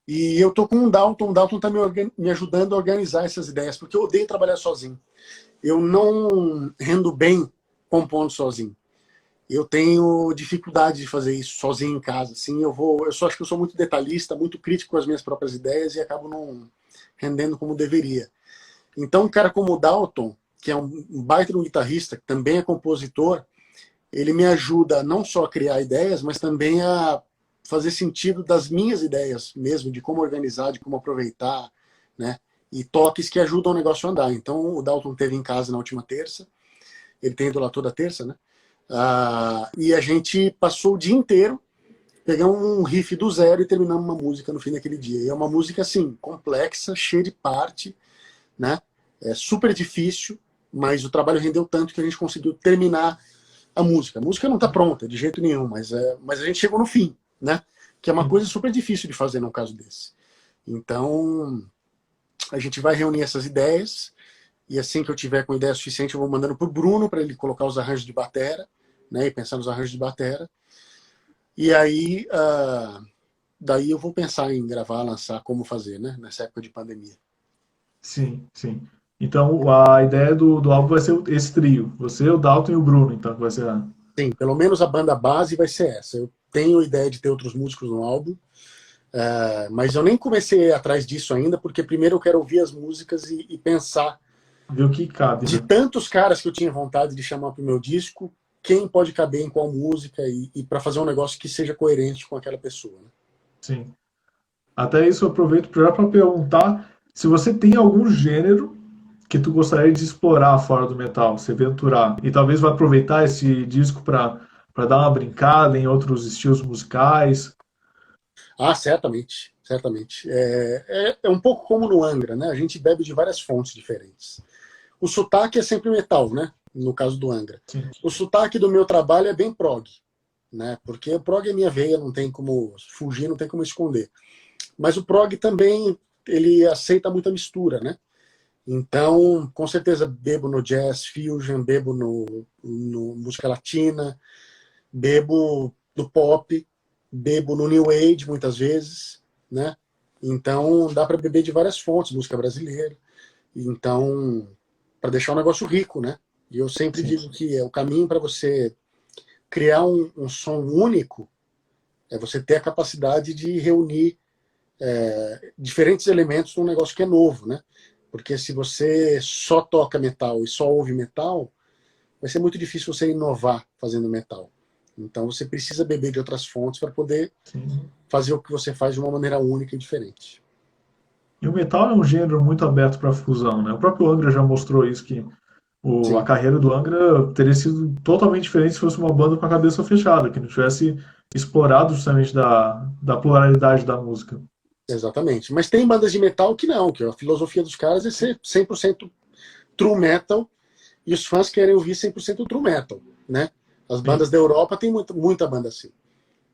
E eu tô com o Dalton tá me ajudando a organizar essas ideias, porque eu odeio trabalhar sozinho. Eu não rendo bem compondo sozinho. Eu tenho dificuldade de fazer isso sozinho em casa. Assim, eu só acho que eu sou muito detalhista, muito crítico com as minhas próprias ideias e acabo não rendendo como deveria. Então, um cara como o Dalton, que é um baita de um guitarrista, que também é compositor, ele me ajuda não só a criar ideias, mas também a fazer sentido das minhas ideias mesmo, de como organizar, de como aproveitar, né? E toques que ajudam o negócio a andar. Então, o Dalton teve em casa na última terça, ele tem ido lá toda terça, né? E a gente passou o dia inteiro pegamos um riff do zero e terminamos uma música no fim daquele dia. E é uma música, assim, complexa, cheia de parte, né? É super difícil, mas o trabalho rendeu tanto que a gente conseguiu terminar a música. A música não está pronta, de jeito nenhum, mas a gente chegou no fim, né? Que é uma coisa super difícil de fazer num caso desse. Então, a gente vai reunir essas ideias e assim que eu tiver com ideia suficiente, eu vou mandando pro Bruno para ele colocar os arranjos de batera, né? E pensar nos arranjos de batera. E aí, daí eu vou pensar em gravar, lançar, como fazer, né? Nessa época de pandemia. Sim, sim. Então a ideia do álbum vai ser esse trio. Você, o Dalton e o Bruno, então, que vai ser. Sim, pelo menos a banda base vai ser essa. Eu tenho ideia de ter outros músicos no álbum, mas eu nem comecei atrás disso ainda, porque primeiro eu quero ouvir as músicas e pensar Ver o que cabe, de né? tantos caras que eu tinha vontade de chamar para o meu disco, quem pode caber em qual música e para fazer um negócio que seja coerente com aquela pessoa. Né? Sim. Até isso eu aproveito já para perguntar se você tem algum gênero que tu gostaria de explorar fora do metal, se aventurar. E talvez vai aproveitar esse disco para dar uma brincada em outros estilos musicais. Certamente, certamente. É um pouco como no Angra, né? A gente bebe de várias fontes diferentes. O sotaque é sempre metal, né? No caso do Angra. Sim. O sotaque do meu trabalho é bem prog, né? Porque o prog é minha veia, não tem como fugir, não tem como esconder. Mas o prog também, ele aceita muita mistura, né? Então, com certeza, bebo no jazz fusion, bebo no música latina, bebo no pop, bebo no new age muitas vezes, né? Então, dá para beber de várias fontes, música brasileira. Então, para deixar um negócio rico, né? E eu sempre Sim. digo que o caminho para você criar um som único é você ter a capacidade de reunir diferentes elementos num negócio que é novo, né? Porque se você só toca metal e só ouve metal, vai ser muito difícil você inovar fazendo metal. Então você precisa beber de outras fontes para poder Sim. fazer o que você faz de uma maneira única e diferente. E o metal é um gênero muito aberto para fusão, né? O próprio Angra já mostrou isso, que a Sim, carreira do Angra teria sido totalmente diferente se fosse uma banda com a cabeça fechada, que não tivesse explorado justamente da pluralidade da música. exatamente. Mas tem bandas de metal que não, que a filosofia dos caras é ser 100% true metal e os fãs querem ouvir 100% true metal, né? As bandas da Europa tem muita banda assim,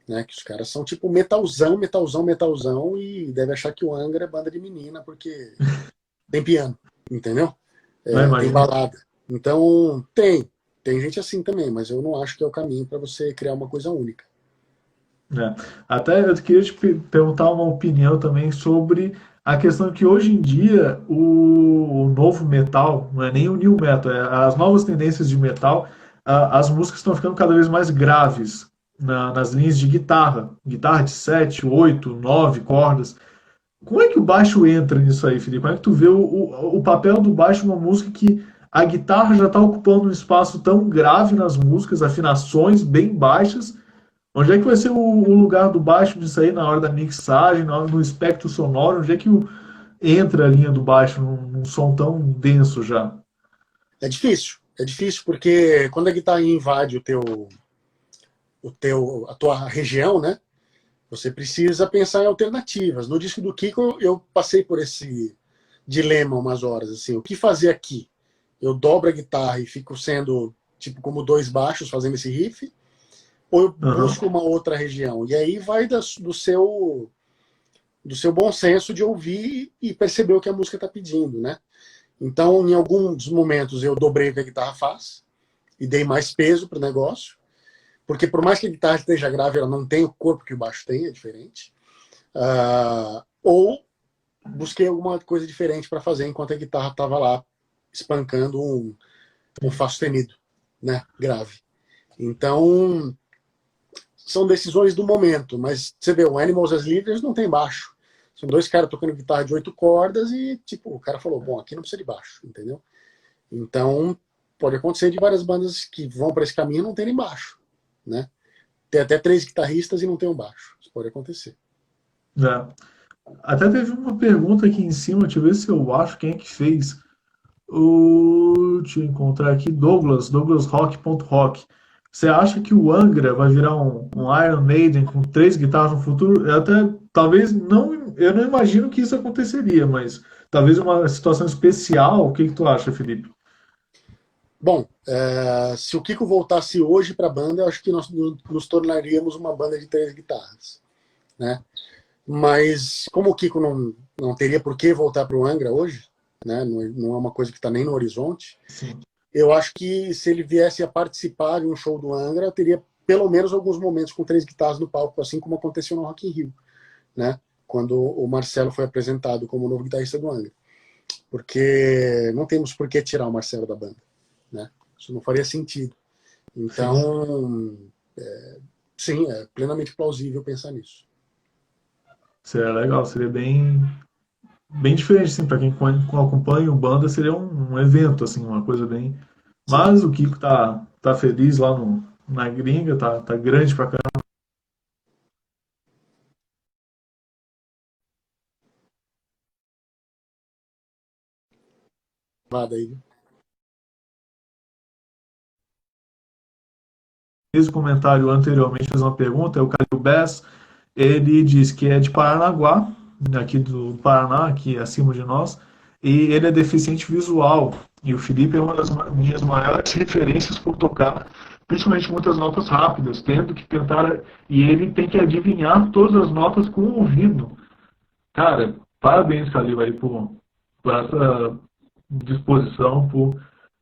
né? Que os caras são tipo metalzão, metalzão, metalzão e deve achar que o Angra é banda de menina porque tem piano, entendeu? Tem balada. Então, tem gente assim também, mas eu não acho que é o caminho para você criar uma coisa única. Até eu queria te perguntar uma opinião também sobre a questão que hoje em dia o novo metal, não é nem o new metal, as novas tendências de metal, as músicas estão ficando cada vez mais graves nas linhas de guitarra, guitarra de 7, 8, 9 cordas. Como é que o baixo entra nisso aí, Felipe? Como é que tu vê o papel do baixo numa música que a guitarra já está ocupando um espaço tão grave nas músicas, afinações bem baixas? Onde é que vai ser o lugar do baixo disso aí na hora da mixagem, no espectro sonoro? Onde é que entra a linha do baixo num som tão denso já? É difícil porque quando a guitarra invade a tua região, né? Você precisa pensar em alternativas. No disco do Kiko, eu passei por esse dilema umas horas, assim, o que fazer aqui? Eu dobro a guitarra e fico sendo, tipo, como dois baixos fazendo esse riff, ou eu busco uma outra região? E aí vai do seu bom senso de ouvir e perceber o que a música está pedindo, né? Então, em alguns momentos, eu dobrei o que a guitarra faz e dei mais peso para o negócio, porque por mais que a guitarra esteja grave, ela não tem o corpo que o baixo tem, é diferente. Ou busquei alguma coisa diferente para fazer enquanto a guitarra estava lá espancando um Fá sustenido, né, grave. Então, são decisões do momento, mas você vê, o Animals as Leaders não tem baixo. São dois caras tocando guitarra de 8 cordas e, tipo, o cara falou, bom, aqui não precisa de baixo, entendeu? Então, pode acontecer de várias bandas que vão para esse caminho não terem baixo, né? Tem até 3 guitarristas e não tem um baixo. Isso pode acontecer. Até teve uma pergunta aqui em cima, deixa eu ver se eu acho quem é que fez. Deixa eu encontrar aqui, Douglas Rock. Você acha que o Angra vai virar um Iron Maiden com 3 guitarras no futuro? Talvez não, eu não imagino que isso aconteceria, mas talvez uma situação especial. O que tu acha, Felipe? Bom, se o Kiko voltasse hoje para a banda, eu acho que nós nos tornaríamos uma banda de 3 guitarras, né? Mas como o Kiko não teria por que voltar para o Angra hoje, né? Não é uma coisa que está nem no horizonte. Sim. Eu acho que se ele viesse a participar de um show do Angra, teria pelo menos alguns momentos com 3 guitarras no palco, assim como aconteceu no Rock in Rio, né? Quando o Marcelo foi apresentado como novo guitarrista do Angra. Porque não temos por que tirar o Marcelo da banda, né? Isso não faria sentido. Então, sim, é plenamente plausível pensar nisso. Seria legal, seria bem diferente, assim, para quem acompanha o banda, seria um evento, assim, uma coisa bem. Mas o Kiko tá feliz lá na gringa, tá grande pra caramba. Nada aí. Fez o comentário anteriormente, fez uma pergunta, é o Calil Bess, ele diz que é de Paranaguá, aqui do Paraná, aqui acima de nós, e ele é deficiente visual. E o Felipe é uma das minhas maiores referências por tocar, principalmente muitas notas rápidas, tendo que tentar. E ele tem que adivinhar todas as notas com o ouvido. Cara, parabéns, Calil, aí por essa disposição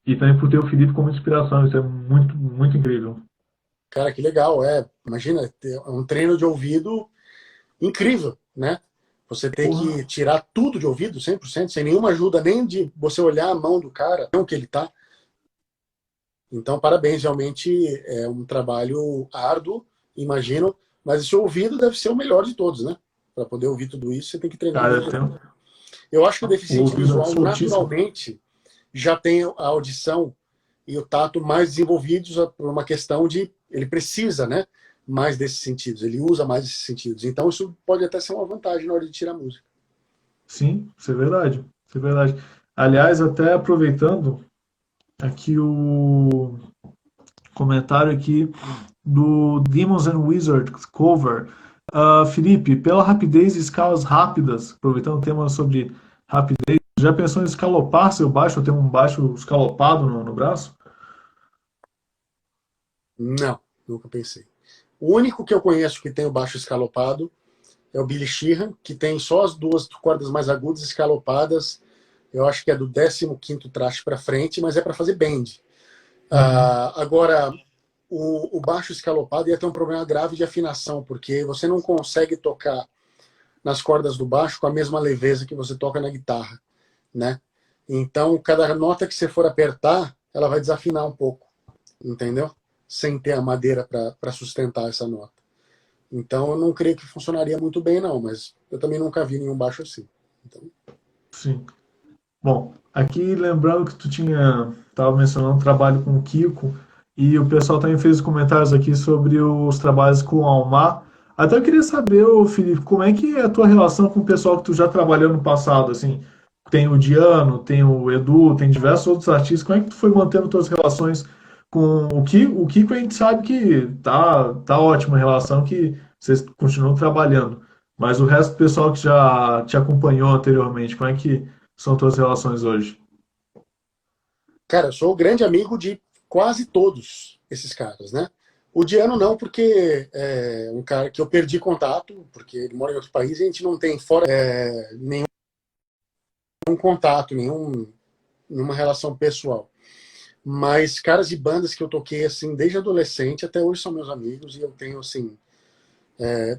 e também por ter o Felipe como inspiração. Isso é muito, muito incrível. Cara, que legal. Imagina, é um treino de ouvido incrível, né? Você tem que tirar tudo de ouvido, 100%, sem nenhuma ajuda, nem de você olhar a mão do cara, não que ele tá. Então, parabéns, realmente é um trabalho árduo, imagino, mas o seu ouvido deve ser o melhor de todos, né? Para poder ouvir tudo isso, você tem que treinar muito. Eu acho que o deficiente visual, naturalmente, já tem a audição e o tato mais desenvolvidos por uma questão de ele precisa, né, mais desses sentidos, ele usa mais esses sentidos. Então isso pode até ser uma vantagem na hora de tirar música. Sim, isso é verdade. Isso é verdade. Aliás, até aproveitando aqui o comentário aqui do Demons and Wizards cover. Felipe, pela rapidez e escalas rápidas, aproveitando o tema sobre rapidez, já pensou em escalopar seu baixo, ou ter um baixo escalopado no braço? Não, nunca pensei. O único que eu conheço que tem o baixo escalopado é o Billy Sheehan, que tem só as duas cordas mais agudas escalopadas. Eu acho que é do 15º traste para frente, mas é para fazer bend. Agora, o baixo escalopado ia ter um problema grave de afinação, porque você não consegue tocar nas cordas do baixo com a mesma leveza que você toca na guitarra, né? Então, cada nota que você for apertar, ela vai desafinar um pouco, entendeu? Sem ter a madeira para sustentar essa nota. Então, eu não creio que funcionaria muito bem, não, mas eu também nunca vi nenhum baixo assim. Então... Sim. Bom, aqui lembrando que tu estava mencionando o trabalho com o Kiko, e o pessoal também fez comentários aqui sobre os trabalhos com o Almar. Até eu queria saber, ô Felipe, como é que é a tua relação com o pessoal que tu já trabalhou no passado, assim? Tem o Diano, tem o Edu, tem diversos outros artistas. Como é que tu foi mantendo tuas relações com o Kiko? O Kiko a gente sabe que tá ótima a relação, que vocês continuam trabalhando. Mas o resto do pessoal que já te acompanhou anteriormente, como é que são tuas relações hoje? Cara, eu sou grande amigo de quase todos esses caras, né? O Diano não, porque é um cara que eu perdi contato, porque ele mora em outro país e a gente não tem fora nenhum contato, nenhuma relação pessoal. Mas caras de bandas que eu toquei assim desde adolescente até hoje são meus amigos e eu tenho assim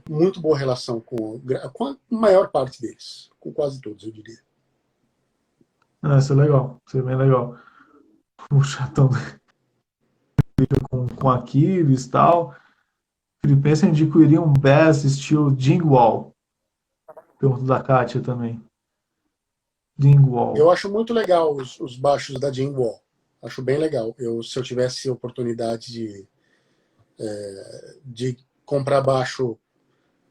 muito boa relação com a maior parte deles, com quase todos, eu diria. Ah, isso é legal, isso é bem legal. O chatão com Aquiles e tal. Ele pensa em adquirir um bass estilo Dingwall. Pergunta da Kátia também. Eu Dingwall. acho muito legal os baixos da Jim Wall. Acho bem legal. Se eu tivesse oportunidade de comprar baixo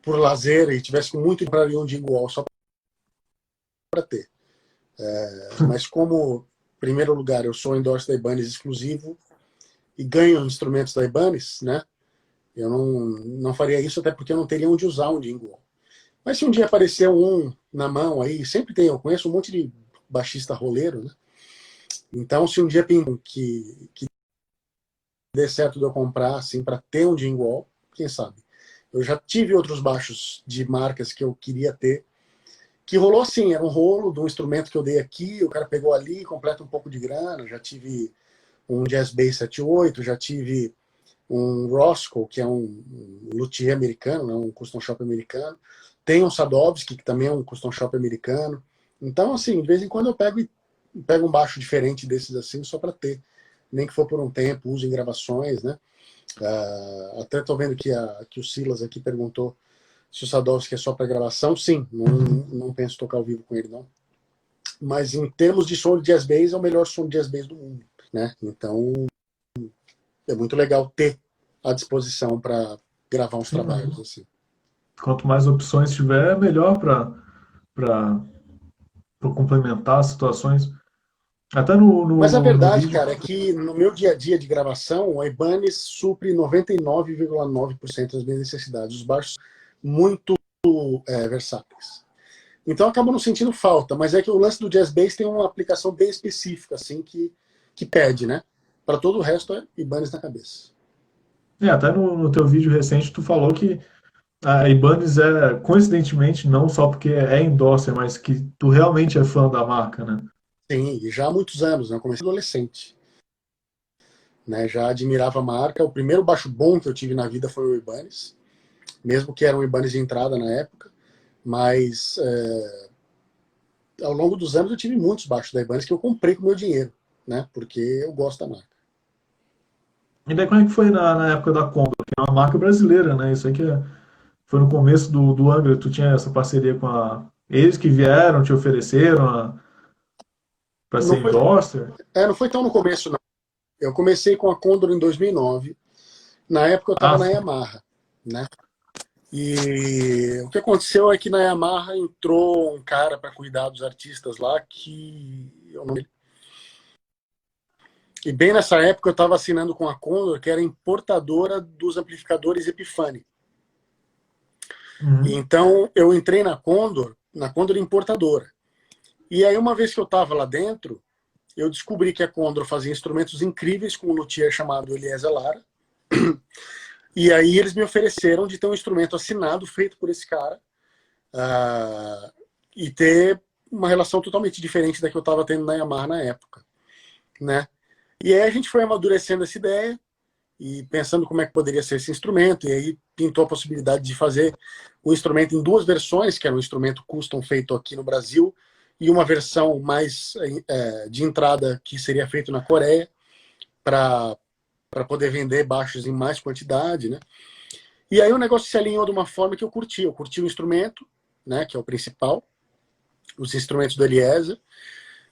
por lazer e tivesse muito, compraria um Jim Wall só para ter. Mas como, em primeiro lugar, eu sou endorse da Ibanez exclusivo e ganho instrumentos da Ibanez, né? Eu não faria isso até porque eu não teria onde usar um Jim Wall. Mas se um dia aparecer um na mão aí, sempre tem, eu conheço um monte de baixista roleiro, né? Então, se um dia que dê certo de eu comprar, assim, para ter um Jim Wall, quem sabe? Eu já tive outros baixos de marcas que eu queria ter, que rolou assim, era um rolo de um instrumento que eu dei aqui, o cara pegou ali, completa um pouco de grana. Já tive um Jazz Bass 78, já tive um Roscoe, que é um luthier americano, né, um custom shop americano. Tem um Sadovski, que também é um custom shop americano. Então, assim, de vez em quando eu pego um baixo diferente desses assim, só para ter. Nem que for por um tempo, uso em gravações, né? Até estou vendo que o Silas aqui perguntou se o Sadovski é só para gravação. Sim, não penso tocar ao vivo com ele, não. Mas em termos de som de jazz bass, é o melhor som de jazz bass do mundo, né? Então, é muito legal ter à disposição para gravar uns trabalhos assim. Quanto mais opções tiver, melhor para complementar as situações. Até Mas a no verdade, vídeo. cara, é que no meu dia a dia de gravação, a Ibanez supre 99,9% das minhas necessidades. Os baixos muito versáteis. Então eu acabo não sentindo falta, mas é que o lance do Jazz Bass tem uma aplicação bem específica, assim, que pede, né? Para todo o resto é Ibanez na cabeça. Até no teu vídeo recente tu falou que a Ibanez é, coincidentemente, não só porque é endorser, mas que tu realmente é fã da marca, né? Sim, e já há muitos anos, né? Eu comecei adolescente. Né? Já admirava a marca. O primeiro baixo bom que eu tive na vida foi o Ibanez, mesmo que era um Ibanez de entrada na época. Mas ao longo dos anos eu tive muitos baixos da Ibanez que eu comprei com meu dinheiro, né? Porque eu gosto da marca. E daí como é que foi na época da Condor? Que é uma marca brasileira, né? Isso aqui foi no começo do Angra, tu tinha essa parceria com a... Eles que vieram, te ofereceram para Não ser foi, endorser? não foi tão no começo, não. Eu comecei com a Condor em 2009. Na época eu Ah, estava na Yamaha, né? E o que aconteceu é que na Yamaha entrou um cara para cuidar dos artistas lá que eu não... E bem nessa época eu estava assinando com a Condor, que era importadora dos amplificadores Epiphany. uhum. Então eu entrei na Condor importadora. E aí uma vez que eu estava lá dentro, eu descobri que a Condor fazia instrumentos incríveis com um luthier chamado Eliezer Lara. E aí eles me ofereceram de ter um instrumento assinado, feito por esse cara, e ter uma relação totalmente diferente da que eu estava tendo na Yamaha na época, né? E aí a gente foi amadurecendo essa ideia e pensando como é que poderia ser esse instrumento, e aí pintou a possibilidade de fazer o instrumento em duas versões, que era um instrumento custom feito aqui no Brasil, e uma versão mais de entrada que seria feito na Coreia, para poder vender baixos em mais quantidade, né? E aí o negócio se alinhou de uma forma que eu curti. Eu curti o instrumento, né, que é o principal, os instrumentos do Eliezer,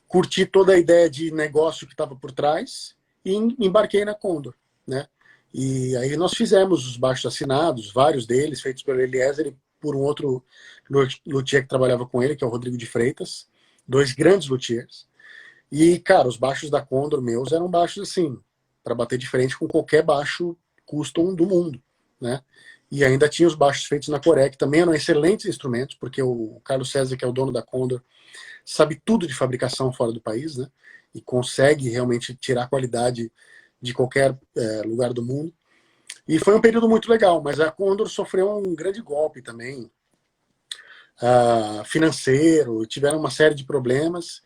curti toda a ideia de negócio que estava por trás e embarquei na Condor, né? E aí nós fizemos os baixos assinados, vários deles, feitos pelo Eliezer e por um outro luthier que trabalhava com ele, que é o Rodrigo de Freitas, dois grandes luthiers. E, cara, os baixos da Condor meus eram baixos assim, para bater de frente com qualquer baixo custom do mundo, né? E ainda tinha os baixos feitos na Coreia, que também eram excelentes instrumentos, porque o Carlos César, que é o dono da Condor, sabe tudo de fabricação fora do país, né? E consegue realmente tirar qualidade de qualquer lugar do mundo. E foi um período muito legal, mas a Condor sofreu um grande golpe também, financeiro, tiveram uma série de problemas,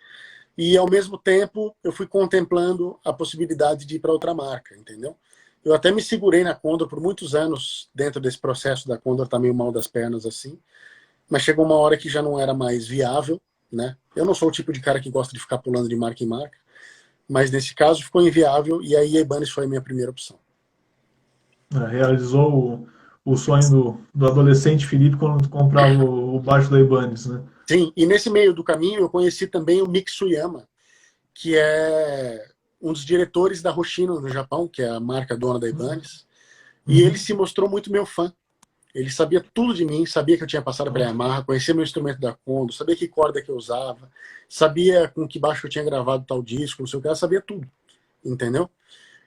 e ao mesmo tempo eu fui contemplando a possibilidade de ir para outra marca, entendeu? Eu até me segurei na Condor por muitos anos dentro desse processo da Condor estar meio mal das pernas assim, mas chegou uma hora que já não era mais viável, né? Eu não sou o tipo de cara que gosta de ficar pulando de marca em marca, mas nesse caso ficou inviável e aí a Ibanez foi a minha primeira opção. Realizou o sonho do adolescente Felipe quando comprava o baixo da Ibanez, né? Sim, e nesse meio do caminho eu conheci também o Mitsuyama, que é um dos diretores da Hoshino no Japão, que é a marca dona da Ibanez, e ele se mostrou muito meu fã. Ele sabia tudo de mim, sabia que eu tinha passado pela Yamaha, conhecia meu instrumento da Condor, sabia que corda que eu usava, sabia com que baixo eu tinha gravado tal disco, não sei o que, sabia tudo, entendeu?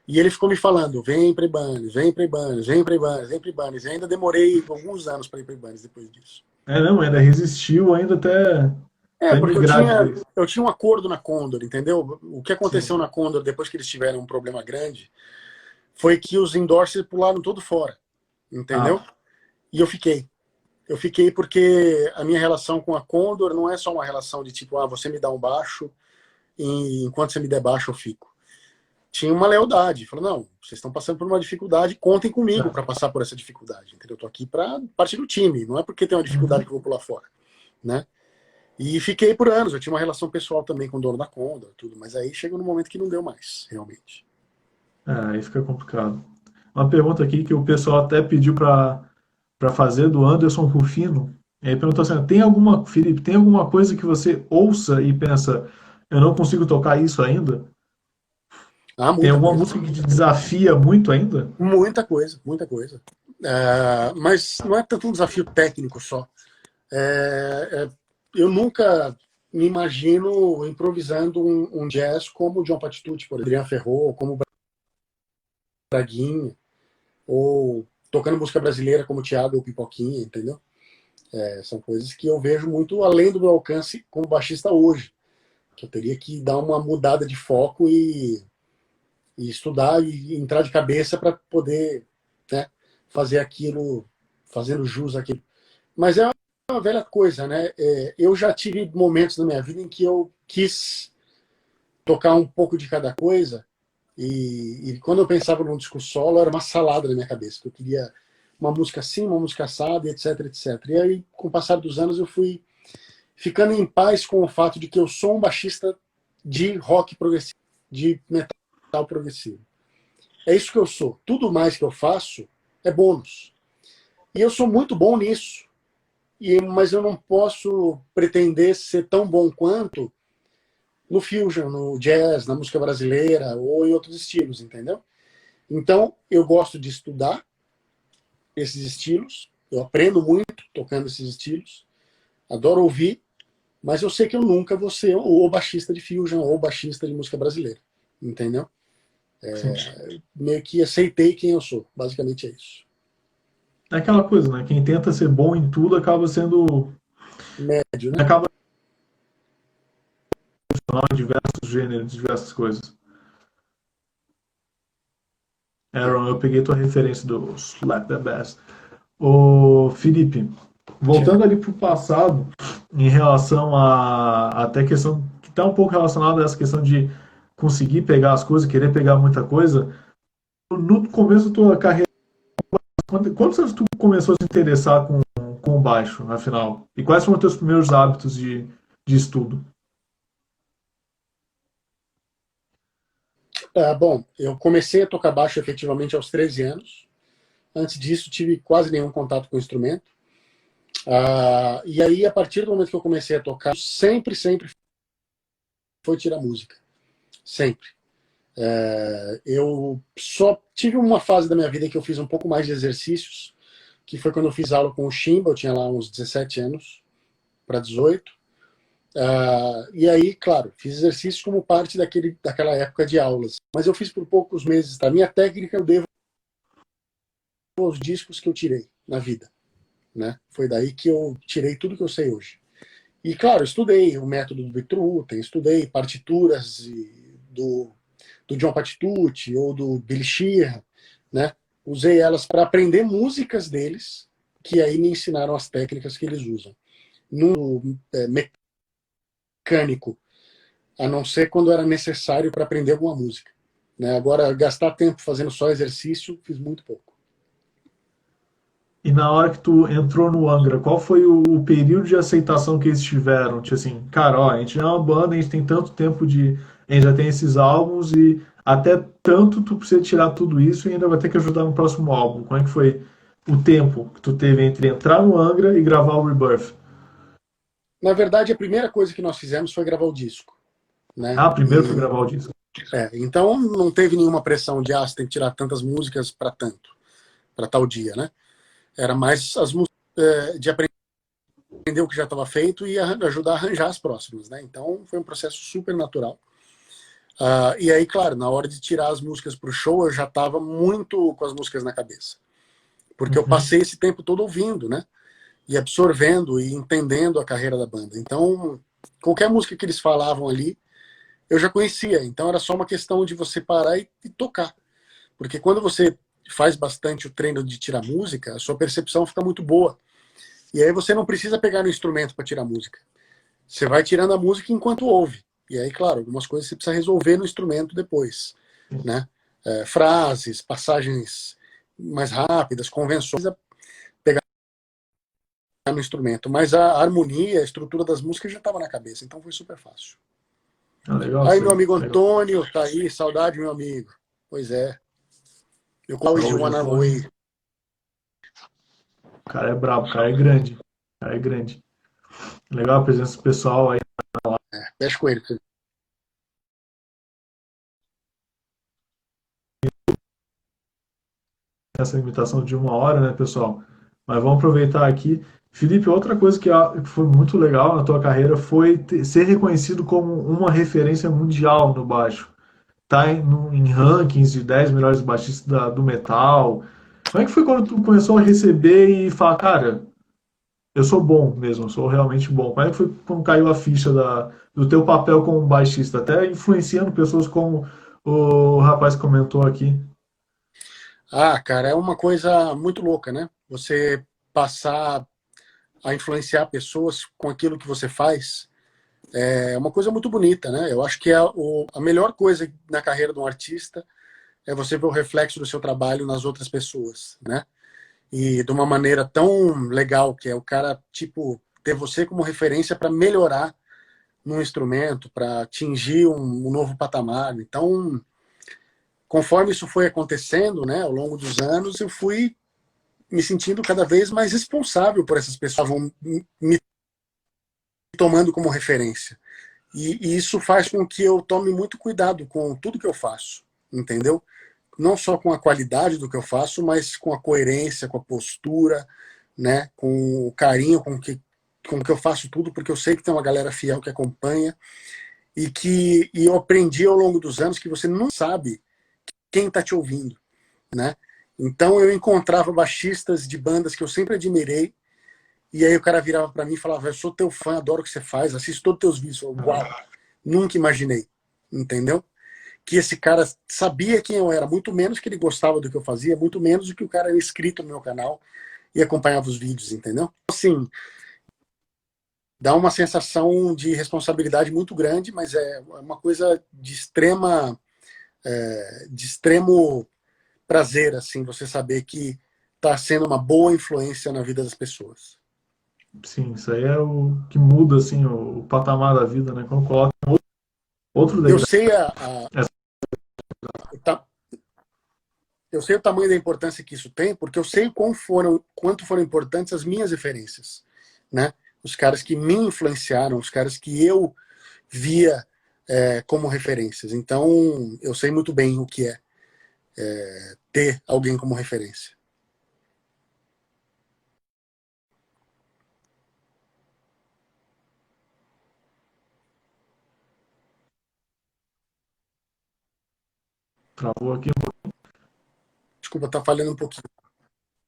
E ele ficou me falando, vem pra Ibanez, vem pra Ibanez, vem pra Ibanez, vem pra Ibanez. E ainda demorei alguns anos para ir pra Ibanez depois disso. Não, ainda resistiu ainda até Porque migrar de vez. eu tinha um acordo na Condor, entendeu? O que aconteceu Sim. na Condor depois que eles tiveram um problema grande foi que os endorsers pularam todo fora, entendeu? Ah, E eu fiquei. Eu fiquei porque a minha relação com a Condor não é só uma relação de tipo, você me dá um baixo e enquanto você me der baixo eu fico. Tinha uma lealdade. Falou, não, vocês estão passando por uma dificuldade, contem comigo para passar por essa dificuldade, entendeu? Eu tô aqui para partir do time, não é porque tem uma dificuldade que eu vou pular fora, né? E fiquei por anos, eu tinha uma relação pessoal também com o dono da Condor, tudo, mas aí chegou num momento que não deu mais, realmente. aí fica complicado. Uma pergunta aqui que o pessoal até pediu para fazer do Anderson Rufino. Ele perguntou assim: Felipe, tem alguma coisa que você ouça e pensa, eu não consigo tocar isso ainda? Tem Muita alguma coisa. música que te desafia muito ainda? Muita coisa, muita coisa. Mas não é tanto um desafio técnico só. Eu nunca me imagino improvisando um jazz como o John Patitucci, por exemplo, Adrian Ferro, como o Braguinha, ou tocando música brasileira como o Thiago ou Pipoquinha, entendeu? São coisas que eu vejo muito além do meu alcance como baixista hoje, que eu teria que dar uma mudada de foco e estudar e entrar de cabeça para poder, né, fazer aquilo, fazendo jus àquilo. Mas é uma velha coisa, né? Eu já tive momentos na minha vida em que eu quis tocar um pouco de cada coisa e quando eu pensava num disco solo era uma salada na minha cabeça, que eu queria uma música assim, uma música assada, etc, etc. E aí, com o passar dos anos, eu fui ficando em paz com o fato de que eu sou um baixista de rock progressivo, de metal progressivo. É isso que eu sou. Tudo mais que eu faço é bônus. E eu sou muito bom nisso. Mas eu não posso pretender ser tão bom quanto no fusion, no jazz, na música brasileira ou em outros estilos, entendeu? Então, eu gosto de estudar esses estilos, eu aprendo muito tocando esses estilos, adoro ouvir, mas eu sei que eu nunca vou ser o baixista de fusion ou baixista de música brasileira, entendeu? Meio que aceitei quem eu sou, basicamente é isso. É aquela coisa, né? Quem tenta ser bom em tudo acaba sendo. Médio, né? Acaba em diversos gêneros, diversas coisas. Aaron, eu peguei tua referência do Slap the Bass. Ô, Felipe, voltando ali pro passado, em relação a até questão que está um pouco relacionada a essa questão de conseguir pegar as coisas, querer pegar muita coisa, no começo da tua carreira, quantos anos tu começou a se interessar com o baixo, afinal? E quais foram os teus primeiros hábitos de estudo? Bom, eu comecei a tocar baixo efetivamente aos 13 anos. Antes disso, tive quase nenhum contato com o instrumento. E aí, a partir do momento que eu comecei a tocar, sempre foi tirar música. Sempre. Eu só tive uma fase da minha vida que eu fiz um pouco mais de exercícios, que foi quando eu fiz aula com o Chimba, eu tinha lá uns 17 anos para 18. E aí, claro, fiz exercícios como parte daquela época de aulas. Mas eu fiz por poucos meses. A minha técnica eu devo aos discos que eu tirei na vida. Né? Foi daí que eu tirei tudo que eu sei hoje. E, claro, estudei o método do Victor Rutten, estudei partituras do John Patitucci ou do Billy Sheehan, né? Usei elas para aprender músicas deles, que aí me ensinaram as técnicas que eles usam. No mecânico, a não ser quando era necessário para aprender alguma música. Né? Agora, gastar tempo fazendo só exercício, fiz muito pouco. E na hora que tu entrou no Angra, qual foi o período de aceitação que eles tiveram? Tipo assim, cara, ó, a gente é uma banda, a gente tem tanto tempo de. A gente já tem esses álbuns e até tanto tu precisa tirar tudo isso e ainda vai ter que ajudar no próximo álbum. Como é que foi o tempo que tu teve entre entrar no Angra e gravar o Rebirth? Na verdade, a primeira coisa que nós fizemos foi gravar o disco. Né? Ah, primeiro foi gravar o disco. Então não teve nenhuma pressão de você tem que tirar tantas músicas para tal dia, né? Era mais as músicas de aprender o que já estava feito e ajudar a arranjar as próximas, né? Então foi um processo super natural. E aí, claro, na hora de tirar as músicas para o show, eu já estava muito com as músicas na cabeça, porque eu passei esse tempo todo ouvindo, né? E absorvendo e entendendo a carreira da banda. Então, qualquer música que eles falavam ali, eu já conhecia. Então era só uma questão de você parar e tocar. Porque quando você faz bastante o treino de tirar música, a sua percepção fica muito boa. E aí você não precisa pegar no instrumento para tirar música. Você vai tirando a música enquanto ouve. E aí, claro, algumas coisas você precisa resolver no instrumento depois. Né? Frases, passagens mais rápidas, convenções, pegar no instrumento. Mas a harmonia, a estrutura das músicas já estava na cabeça. Então foi super fácil. Ah, legal, Aí, isso meu aí. amigo Legal. Antônio, tá aí, saudade, meu amigo. Pois é. Eu call Hoje you eu one tô. away. O cara é brabo, o cara é grande. O cara é grande. Legal a presença do pessoal aí. Fecha com ele. Essa limitação de 1 hora, né, pessoal? Mas vamos aproveitar aqui. Felipe, outra coisa que foi muito legal na tua carreira foi ser reconhecido como uma referência mundial no baixo. Tá em rankings de 10 melhores baixistas do metal. Como é que foi quando tu começou a receber e falar, cara, eu sou bom mesmo, eu sou realmente bom? Como é que foi quando caiu a ficha do teu papel como baixista? Até influenciando pessoas como o rapaz comentou aqui. Cara, é uma coisa muito louca, né? Você passar a influenciar pessoas com aquilo que você faz é uma coisa muito bonita, né? Eu acho que a melhor coisa na carreira de um artista é você ver o reflexo do seu trabalho nas outras pessoas, né? E de uma maneira tão legal, que é o cara, tipo, ter você como referência para melhorar num instrumento, para atingir um novo patamar. Então, conforme isso foi acontecendo, né, ao longo dos anos, eu fui me sentindo cada vez mais responsável por essas pessoas que estavam me tomando como referência. E isso faz com que eu tome muito cuidado com tudo que eu faço, entendeu? Não só com a qualidade do que eu faço, mas com a coerência, com a postura, né, com o carinho com que eu faço tudo, porque eu sei que tem uma galera fiel que acompanha e eu aprendi ao longo dos anos que você não sabe quem está te ouvindo, né? Então eu encontrava baixistas de bandas que eu sempre admirei, e aí o cara virava para mim e falava: eu sou teu fã, adoro o que você faz, assisto todos os teus vídeos. Eu, uau, nunca imaginei, entendeu? que esse cara sabia quem eu era, muito menos que ele gostava do que eu fazia, muito menos do que o cara era inscrito no meu canal e acompanhava os vídeos, entendeu? Assim, dá uma sensação de responsabilidade muito grande, mas é uma coisa de extremo prazer, assim, você saber que está sendo uma boa influência na vida das pessoas. Sim, isso aí é o que muda, assim, o patamar da vida, né? Quando coloca outro Eu degrau. sei eu sei o tamanho da importância que isso tem, porque eu sei quanto foram importantes as minhas referências, né? Os caras que me influenciaram, os caras que eu via como referências. Então, eu sei muito bem o que é ter alguém como referência. Travou aqui. Desculpa, tá falhando um pouquinho.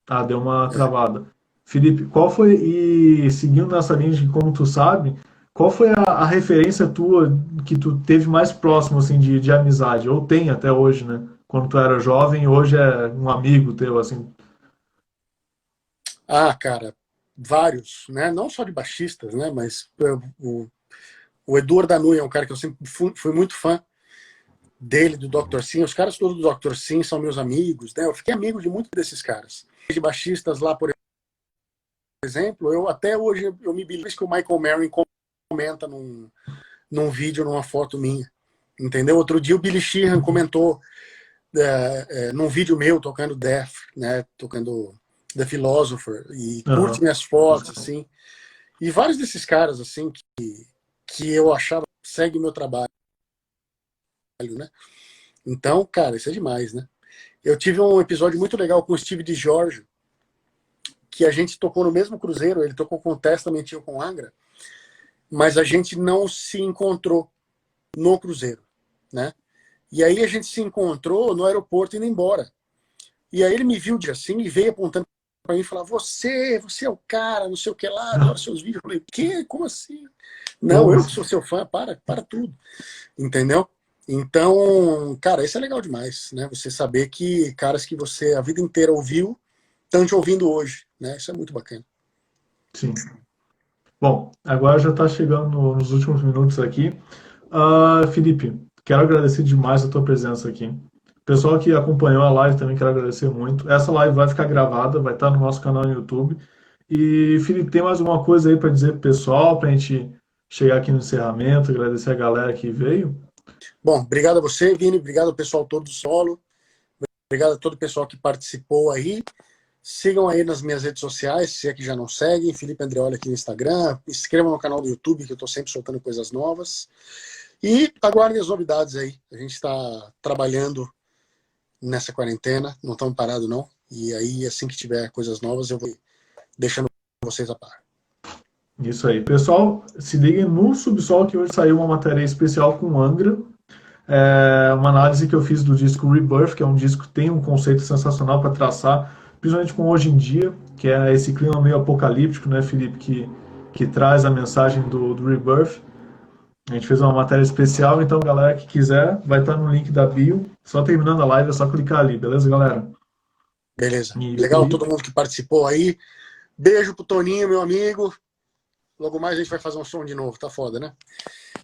Ah, deu uma travada. Felipe, qual foi, e seguindo nessa linha de como tu sabe, qual foi a referência tua que tu teve mais próximo, assim, de amizade? Ou tem até hoje, né? Quando tu era jovem, hoje é um amigo teu, assim. Ah, cara, vários, né? Não só de baixistas, né? Mas o Eduardo Danui é um cara que eu sempre fui muito fã dele, do Dr. Sim. Os caras todos do Dr. Sim são meus amigos, né? Eu fiquei amigo de muitos desses caras. De baixistas lá, por exemplo, eu até hoje eu me belisco que o Michael Marin comenta num vídeo, numa foto minha. Entendeu? Outro dia o Billy Sheehan comentou num vídeo meu tocando Death, né? Tocando The Philosopher, e curte minhas fotos, assim. E vários desses caras, assim, que eu achava segue meu trabalho, né? Então, cara, isso é demais, né? Eu tive um episódio muito legal com o Steve DiGiorgio, que a gente tocou no mesmo cruzeiro, ele tocou com o Testament e eu com Angra, mas a gente não se encontrou no cruzeiro, né? E aí a gente se encontrou no aeroporto indo embora. E aí ele me viu de assim e veio apontando para mim e falar: você é o cara, não sei o que lá, adoro seus vídeos. Eu falei: o quê? Como assim? Não, eu que sou seu fã, para tudo. Entendeu? Então, cara, isso é legal demais, né? Você saber que caras que você a vida inteira ouviu estão te ouvindo hoje, né? Isso é muito bacana. Sim. Bom, agora já está chegando nos últimos minutos aqui. Felipe, quero agradecer demais a tua presença aqui. Pessoal que acompanhou a live também quero agradecer muito. Essa live vai ficar gravada, vai estar no nosso canal no YouTube. E, Felipe, tem mais alguma coisa aí para dizer pro pessoal, para a gente chegar aqui no encerramento, agradecer a galera que veio? Bom, obrigado a você, Vini, obrigado ao pessoal todo do Solo, obrigado a todo o pessoal que participou aí. Sigam aí nas minhas redes sociais, se é que já não seguem, Felipe Andreoli aqui no Instagram, inscrevam no canal do YouTube, que eu estou sempre soltando coisas novas. E aguardem as novidades aí. A gente está trabalhando nessa quarentena, não estamos parados não. E aí, assim que tiver coisas novas, eu vou deixando vocês a par. Isso aí. Pessoal, se liguem no Subsol que hoje saiu uma matéria especial com Angra. Uma análise que eu fiz do disco Rebirth, que é um disco que tem um conceito sensacional para traçar, principalmente com hoje em dia, que é esse clima meio apocalíptico, né, Felipe, que traz a mensagem do Rebirth. A gente fez uma matéria especial, então galera que quiser, vai estar no link da bio. Só terminando a live, é só clicar ali, beleza, galera? Beleza. Legal todo mundo que participou aí. Beijo pro Toninho, meu amigo. Logo mais a gente vai fazer um som de novo, tá foda, né?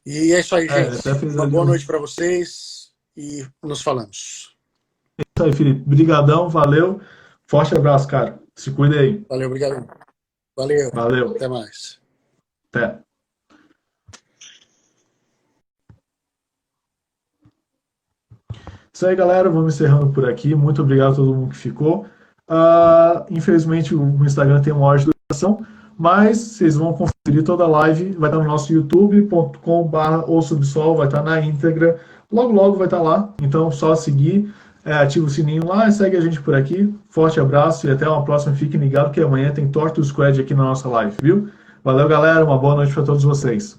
E é isso aí, gente. Uma boa noite para vocês e nos falamos. É isso aí, Felipe. Brigadão, valeu. Forte abraço, cara. Se cuida aí. Valeu, obrigado. Valeu. Valeu. Até mais. Até. Isso aí, galera. Vamos encerrando por aqui. Muito obrigado a todo mundo que ficou. Infelizmente, o Instagram tem uma hora de duração, mas vocês vão conferir toda a live. Vai estar no nosso youtube.com/osubsol, vai estar na íntegra. Logo, logo vai estar lá. Então, só seguir, ativa o sininho lá e segue a gente por aqui. Forte abraço e até uma próxima. Fiquem ligados que amanhã tem Torto Squad aqui na nossa live, viu? Valeu, galera. Uma boa noite para todos vocês.